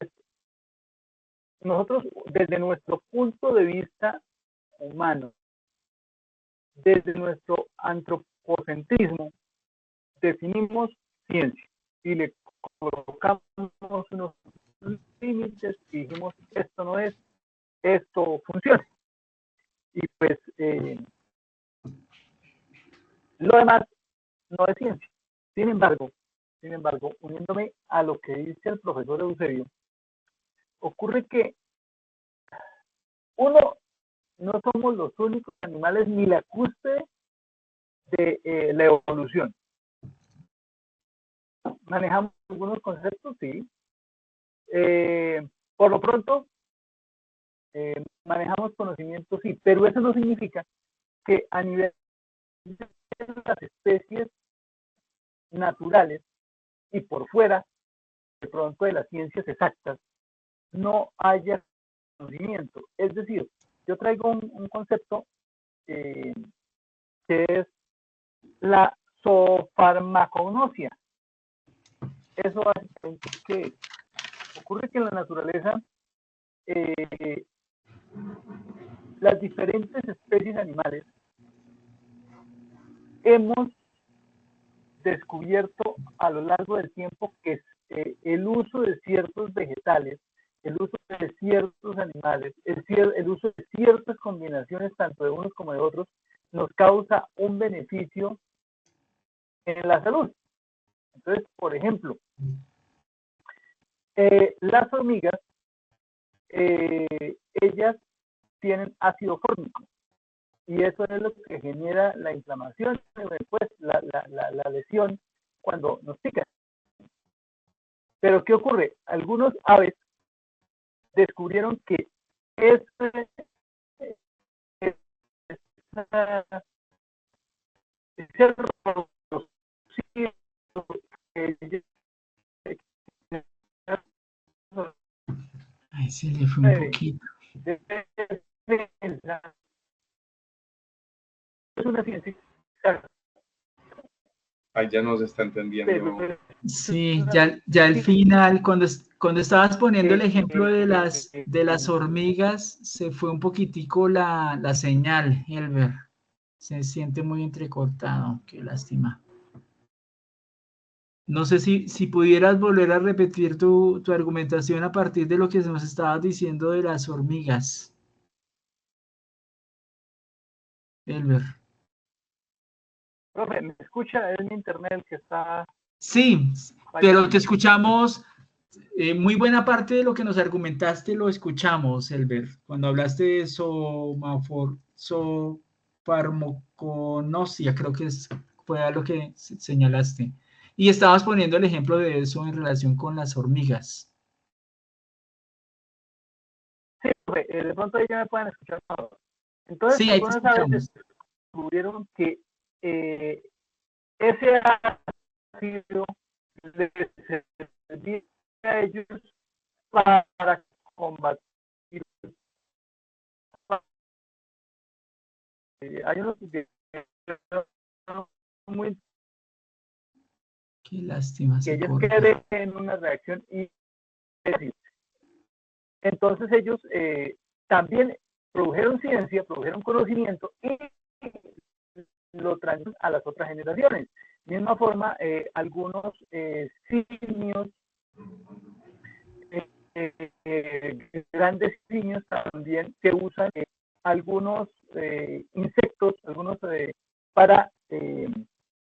nosotros desde nuestro punto de vista humano, desde nuestro antropocentrismo, definimos ciencia y le colocamos unos límites y dijimos esto no es, esto funciona. Y pues lo demás no es ciencia. Sin embargo, uniéndome a lo que dice el profesor Eusebio, ocurre que uno, no somos los únicos animales ni la cúspide de la evolución. Manejamos algunos conceptos, sí. Por lo pronto, manejamos conocimientos, sí, pero eso no significa que a nivel de las especies naturales y por fuera, de pronto de las ciencias exactas, no haya conocimiento. Es decir, yo traigo un concepto que es la zoofarmacognosia. Eso básicamente que ocurre que en la naturaleza las diferentes especies animales hemos descubierto a lo largo del tiempo que el uso de ciertos vegetales, el uso de ciertos animales, el uso de ciertas combinaciones tanto de unos como de otros nos causa un beneficio en la salud. Entonces, por ejemplo, las hormigas, ellas tienen ácido fórmico y eso es lo que genera la inflamación, después la lesión cuando nos pican. Pero ¿qué ocurre? Algunos aves descubrieron que ese Ahí se le fue un poquito. Es una ciencia. Ahí ya nos está entendiendo. Sí, ya al final, cuando estabas poniendo el ejemplo de las hormigas, se fue un poquitico la señal, Elber. Se siente muy entrecortado, qué lástima. No sé si pudieras volver a repetir tu argumentación a partir de lo que nos estabas diciendo de las hormigas. Elber. Profe, ¿me escucha? Es mi internet el que está... Sí, pero te escuchamos, muy buena parte de lo que nos argumentaste lo escuchamos, Elber, cuando hablaste de sofarmaconosia, creo que fue a lo que señalaste. Y estabas poniendo el ejemplo de eso en relación con las hormigas. Sí, de pronto ahí ya me pueden escuchar todos. Entonces, sí, ahí te algunas escuchamos. aves descubrieron que ese ácido les servía a ellos para combatir. Hay unos que muy qué lástima, que ellos queden en una reacción y entonces ellos también produjeron ciencia, produjeron conocimiento y lo transmiten a las otras generaciones. De misma forma, algunos simios, grandes simios también que usan algunos insectos, algunos para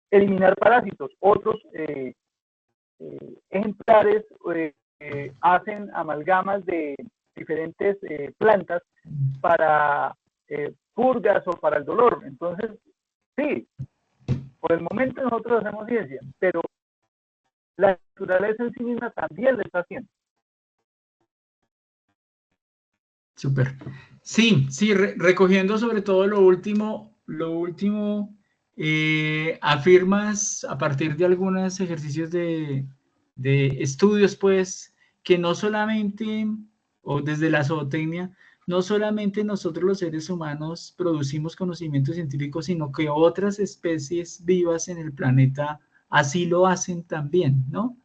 eliminar parásitos. Otros ejemplares hacen amalgamas de diferentes plantas para purgas o para el dolor. Entonces, sí, por el momento nosotros hacemos ciencia, pero la naturaleza en sí misma también lo está haciendo. Súper. Sí, recogiendo sobre todo lo último, afirmas a partir de algunos ejercicios de estudios, pues, que no solamente, o desde la zootecnia, no solamente nosotros los seres humanos producimos conocimiento científico, sino que otras especies vivas en el planeta así lo hacen también, ¿no?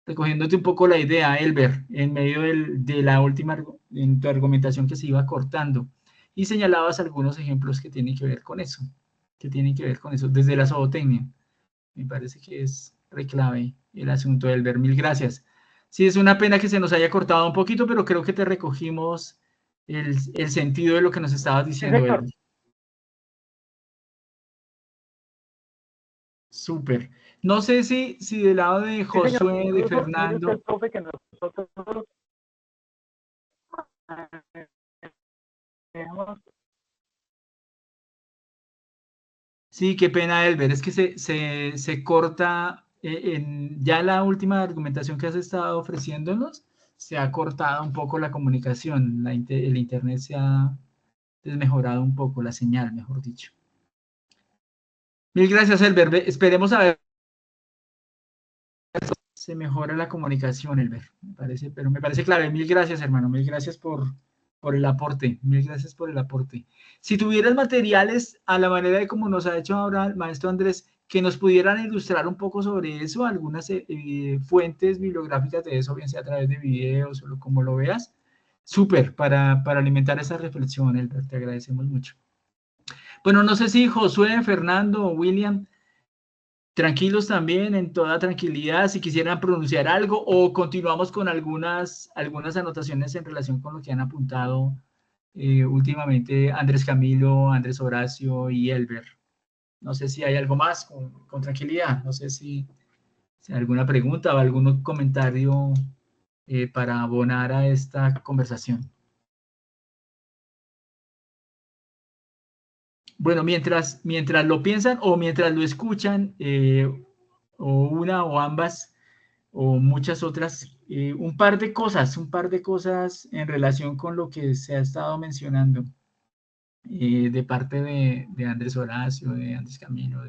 Recogiéndote un poco la idea, Elber, en medio de la última, en tu argumentación que se iba cortando, y señalabas algunos ejemplos que tienen que ver con eso, desde la zootecnia. Me parece que es reclave el asunto, Elber, mil gracias. Sí, es una pena que se nos haya cortado un poquito, pero creo que te recogimos el sentido de lo que nos estabas diciendo, sí, Elber. Súper. No sé si del lado de Josué, sí, de Fernando. El profe que nosotros sí, qué pena, Elber. Es que se corta, ya la última argumentación que has estado ofreciéndonos, se ha cortado un poco la comunicación. El internet se ha desmejorado un poco, la señal, mejor dicho. Mil gracias, Elber. Esperemos a ver se mejora la comunicación, Elber. Pero me parece clave. Mil gracias, hermano. Mil gracias por el aporte. Mil gracias por el aporte. Si tuvieras materiales a la manera de como nos ha hecho ahora el maestro Andrés, que nos pudieran ilustrar un poco sobre eso, algunas fuentes bibliográficas de eso, bien sea a través de videos o como lo veas, súper, para alimentar esa reflexión, Elber. Te agradecemos mucho. Bueno, no sé si Josué, Fernando o William, tranquilos también, en toda tranquilidad, si quisieran pronunciar algo o continuamos con algunas anotaciones en relación con lo que han apuntado últimamente Andrés Camilo, Andrés Horacio y Elber. No sé si hay algo más con tranquilidad, no sé si alguna pregunta o algún comentario para abonar a esta conversación. Bueno, mientras lo piensan o mientras lo escuchan, o una o ambas, o muchas otras, un par de cosas en relación con lo que se ha estado mencionando de parte de Andrés Horacio, de Andrés Camilo,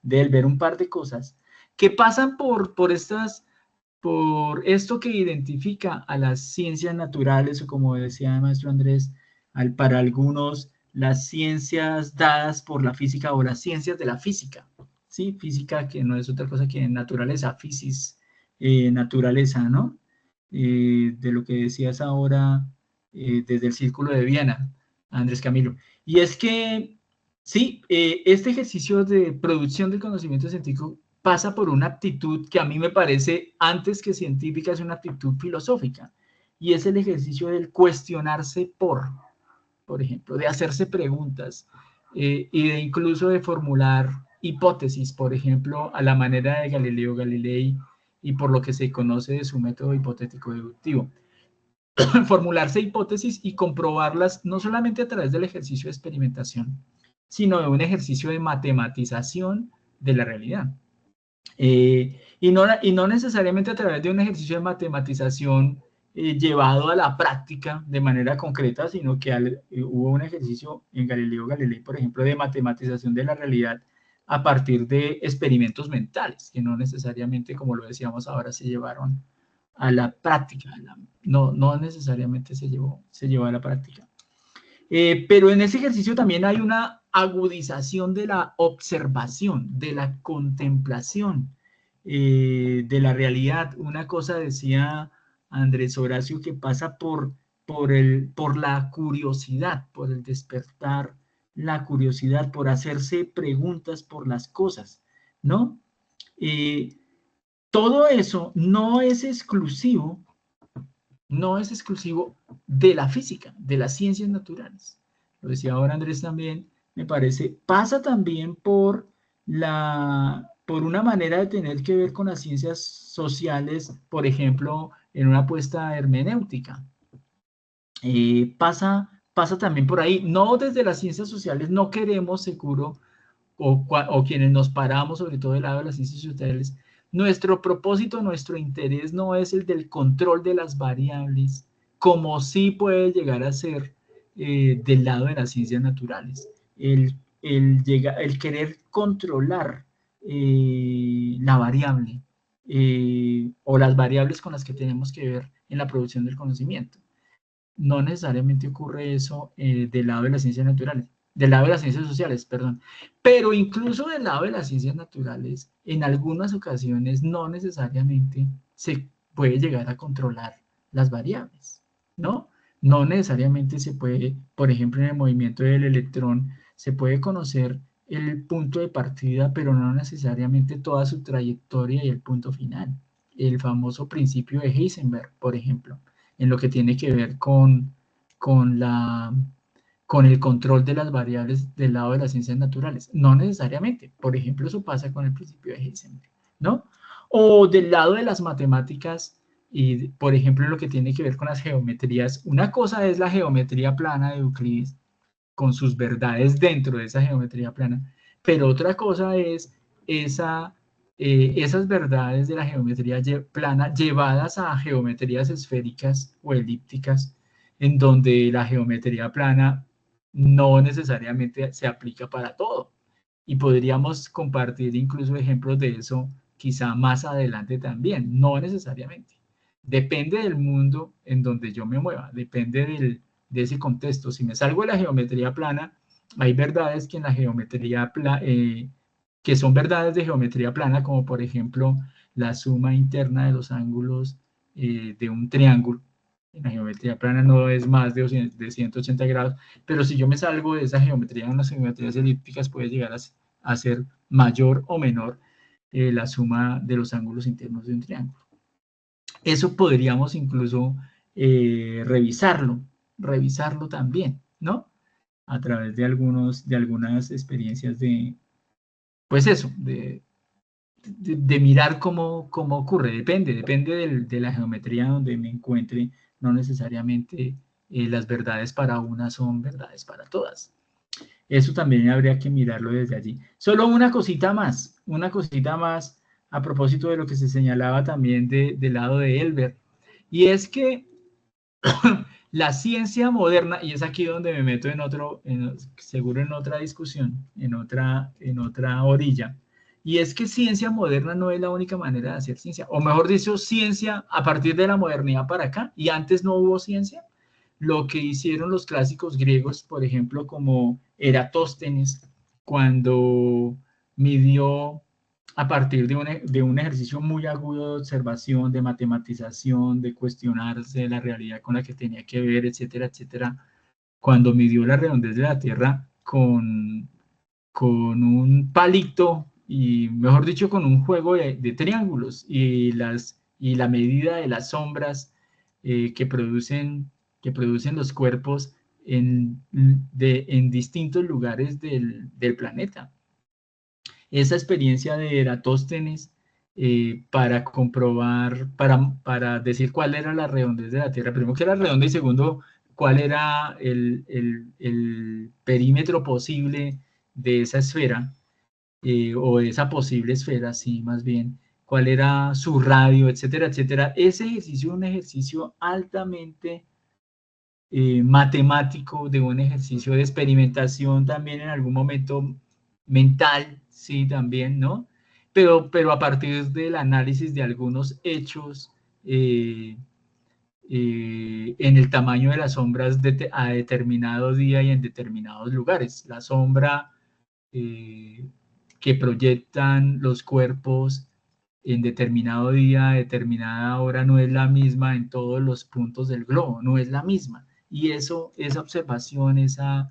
de Elber, un par de cosas que pasan por esto que identifica a las ciencias naturales, o como decía el maestro Andrés, para algunos las ciencias dadas por la física o las ciencias de la física, ¿sí? Física que no es otra cosa que naturaleza, physis, naturaleza, ¿no? De lo que decías ahora desde el Círculo de Viena, Andrés Camilo. Y es que, sí, este ejercicio de producción del conocimiento científico pasa por una aptitud que a mí me parece, antes que científica, es una aptitud filosófica, y es el ejercicio del cuestionarse por ejemplo, de hacerse preguntas y de incluso de formular hipótesis, por ejemplo, a la manera de Galileo Galilei, y por lo que se conoce de su método hipotético deductivo. Formularse hipótesis y comprobarlas no solamente a través del ejercicio de experimentación, sino de un ejercicio de matematización de la realidad. Y no necesariamente a través de un ejercicio de matematización llevado a la práctica de manera concreta, sino que hubo un ejercicio en Galileo Galilei, por ejemplo, de matematización de la realidad a partir de experimentos mentales, que no necesariamente, como lo decíamos ahora, se llevaron a la práctica, no necesariamente se llevó a la práctica. Pero en ese ejercicio también hay una agudización de la observación, de la contemplación de la realidad. Una cosa decía Andrés Horacio que pasa por la curiosidad, por el despertar la curiosidad, por hacerse preguntas por las cosas, ¿no? Todo eso no es exclusivo de la física, de las ciencias naturales. Lo decía ahora Andrés también, me parece, pasa también por una manera de tener que ver con las ciencias sociales, por ejemplo, en una apuesta hermenéutica. Pasa también por ahí, no desde las ciencias sociales, no queremos seguro, o quienes nos paramos sobre todo del lado de las ciencias sociales, nuestro propósito, nuestro interés no es el del control de las variables, como sí puede llegar a ser del lado de las ciencias naturales. El querer controlar la variable o las variables con las que tenemos que ver en la producción del conocimiento. No necesariamente ocurre eso del lado de las ciencias naturales. Del lado de las ciencias sociales, perdón. Pero incluso del lado de las ciencias naturales, en algunas ocasiones no necesariamente se puede llegar a controlar las variables, ¿no? No necesariamente se puede, por ejemplo, en el movimiento del electrón, se puede conocer el punto de partida, pero no necesariamente toda su trayectoria y el punto final. El famoso principio de Heisenberg, por ejemplo, en lo que tiene que ver con el control de las variables del lado de las ciencias naturales. No necesariamente. Por ejemplo, eso pasa con el principio de Heisenberg, ¿no? O del lado de las matemáticas, y por ejemplo, en lo que tiene que ver con las geometrías. Una cosa es la geometría plana de Euclides, con sus verdades dentro de esa geometría plana, pero otra cosa es esas verdades de la geometría plana llevadas a geometrías esféricas o elípticas, en donde la geometría plana no necesariamente se aplica para todo. Y podríamos compartir incluso ejemplos de eso quizá más adelante también, no necesariamente. Depende del mundo en donde yo me mueva, depende de ese contexto. Si me salgo de la geometría plana, hay verdades que en la geometría que son verdades de geometría plana, como por ejemplo la suma interna de los ángulos de un triángulo. En la geometría plana no es más de 180 grados, pero si yo me salgo de esa geometría en las geometrías elípticas, puede llegar a ser mayor o menor la suma de los ángulos internos de un triángulo. Eso podríamos incluso revisarlo también, ¿no? A través de algunas experiencias pues eso, de mirar cómo ocurre. Depende de la geometría donde me encuentre, no necesariamente las verdades para unas son verdades para todas. Eso también habría que mirarlo desde allí. Solo una cosita más a propósito de lo que se señalaba también del lado de Elbert, y es que la ciencia moderna, y es aquí donde me meto seguro en otra discusión, en otra orilla, y es que ciencia moderna no es la única manera de hacer ciencia, o mejor dicho, ciencia a partir de la modernidad para acá, y antes no hubo ciencia. Lo que hicieron los clásicos griegos, por ejemplo, como Eratóstenes, cuando midió a partir de un ejercicio muy agudo de observación, de matematización, de cuestionarse la realidad con la que tenía que ver, etcétera, etcétera, cuando midió la redondez de la Tierra con un palito, y mejor dicho, con un juego de triángulos, y la medida de las sombras que producen los cuerpos en distintos lugares del planeta. Esa experiencia de Eratóstenes para comprobar, para decir cuál era la redondez de la Tierra. Primero, que era redonda, y segundo, cuál era el perímetro posible de esa esfera, o de esa posible esfera, sí, más bien, cuál era su radio, etcétera, etcétera. Ese ejercicio es un ejercicio altamente matemático, de un ejercicio de experimentación también en algún momento mental, sí, también, ¿no? Pero a partir del análisis de algunos hechos en el tamaño de las sombras a determinado día y en determinados lugares. La sombra que proyectan los cuerpos en determinado día, a determinada hora, no es la misma en todos los puntos del globo, no es la misma. Y eso, esa observación, esa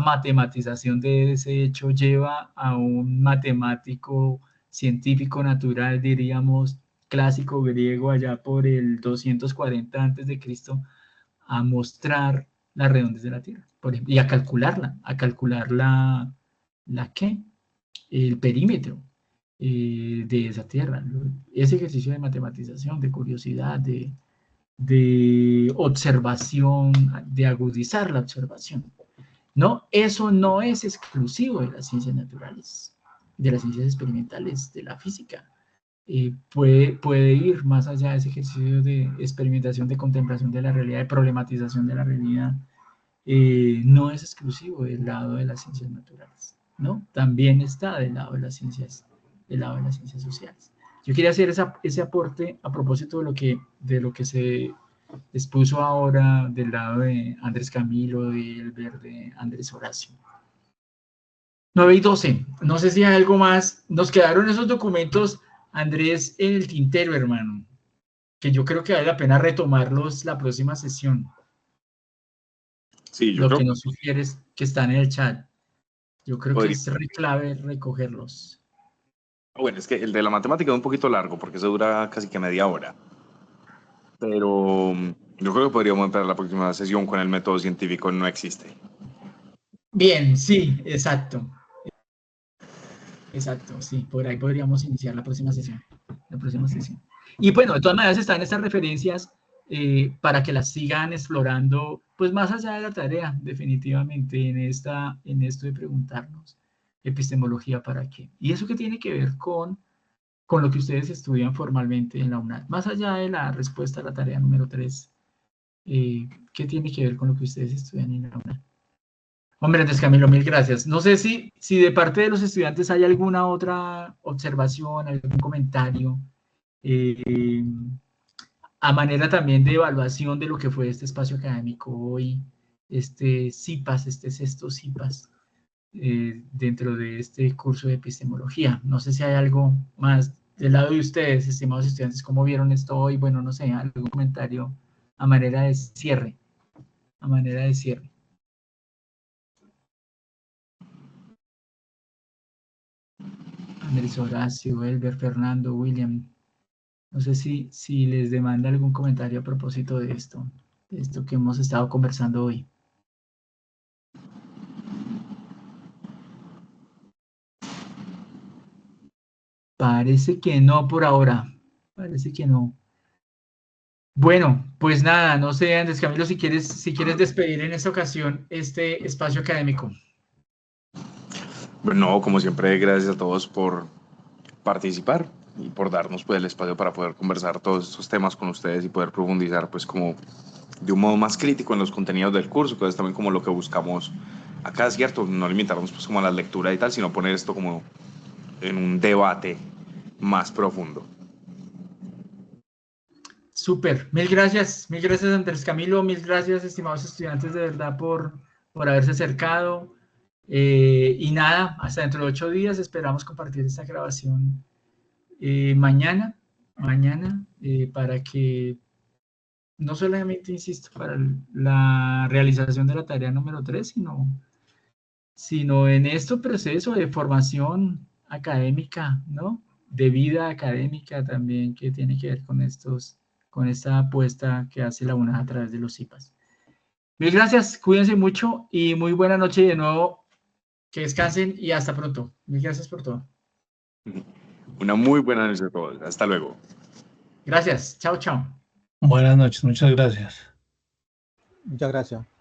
matematización de ese hecho lleva a un matemático científico natural, diríamos, clásico griego, allá por el 240 a.C., a mostrar la redondez de la Tierra, por ejemplo, y a calcular ¿qué? El perímetro de esa Tierra. Ese ejercicio de matematización, de curiosidad, de observación, de agudizar la observación. No, eso no es exclusivo de las ciencias naturales, de las ciencias experimentales, de la física. Puede ir más allá de ese ejercicio de experimentación, de contemplación de la realidad, de problematización de la realidad. No es exclusivo del lado de las ciencias naturales, ¿no? También está del lado de las ciencias sociales. Yo quería hacer ese aporte a propósito de lo que se expuso ahora del lado de Andrés Camilo, de Elber, de Andrés Horacio. 9:12. No sé si hay algo más. Nos quedaron esos documentos, Andrés, en el tintero, hermano, que yo creo que vale la pena retomarlos la próxima sesión. Sí, yo lo creo que nos sugieres que están en el chat. Yo creo que podría. es clave recogerlos. Bueno, es que el de la matemática es un poquito largo porque eso dura casi que media hora. Pero yo creo que podríamos empezar la próxima sesión con el método científico no existe. Bien, sí, exacto. Exacto, sí, por ahí podríamos iniciar la próxima sesión. Y bueno, de todas maneras están estas referencias para que las sigan explorando, pues más allá de la tarea, definitivamente, en esto de preguntarnos, epistemología para qué. Y eso que tiene que ver con lo que ustedes estudian formalmente en la UNAD, más allá de la respuesta a la tarea número 3, ¿qué tiene que ver con lo que ustedes estudian en la UNAD? Hombre, Andrés Camilo, mil gracias. No sé si de parte de los estudiantes hay alguna otra observación, algún comentario, a manera también de evaluación de lo que fue este espacio académico hoy, este CIPAS, este sexto CIPAS, dentro de este curso de epistemología. No sé si hay algo más del lado de ustedes, estimados estudiantes, ¿cómo vieron esto hoy? Bueno, no sé, algún comentario a manera de cierre. Andrés Horacio, Elber, Fernando, William. No sé si les demanda algún comentario a propósito de esto que hemos estado conversando hoy. Parece que no por ahora. Parece que no. Bueno, pues nada, no sé, Andrés Camilo, si quieres despedir en esta ocasión este espacio académico. Bueno, como siempre, gracias a todos por participar y por darnos pues el espacio para poder conversar todos estos temas con ustedes y poder profundizar pues como de un modo más crítico en los contenidos del curso, que es también como lo que buscamos acá, es cierto, no limitarnos pues como a la lectura y tal, sino poner esto como en un debate más profundo. Súper, mil gracias Andrés Camilo, mil gracias estimados estudiantes de verdad por haberse acercado. Y nada, hasta dentro de 8 días esperamos compartir esta grabación mañana, para que no solamente, insisto, para la realización de la tarea número 3, sino en este proceso de formación académica, ¿no? De vida académica también, que tiene que ver con esta apuesta que hace la UNAD a través de los CIPAS. Mil gracias, cuídense mucho y muy buena noche de nuevo. Que descansen y hasta pronto. Mil gracias por todo. Una muy buena noche a todos. Hasta luego. Gracias. Chao, chao. Buenas noches, muchas gracias. Muchas gracias.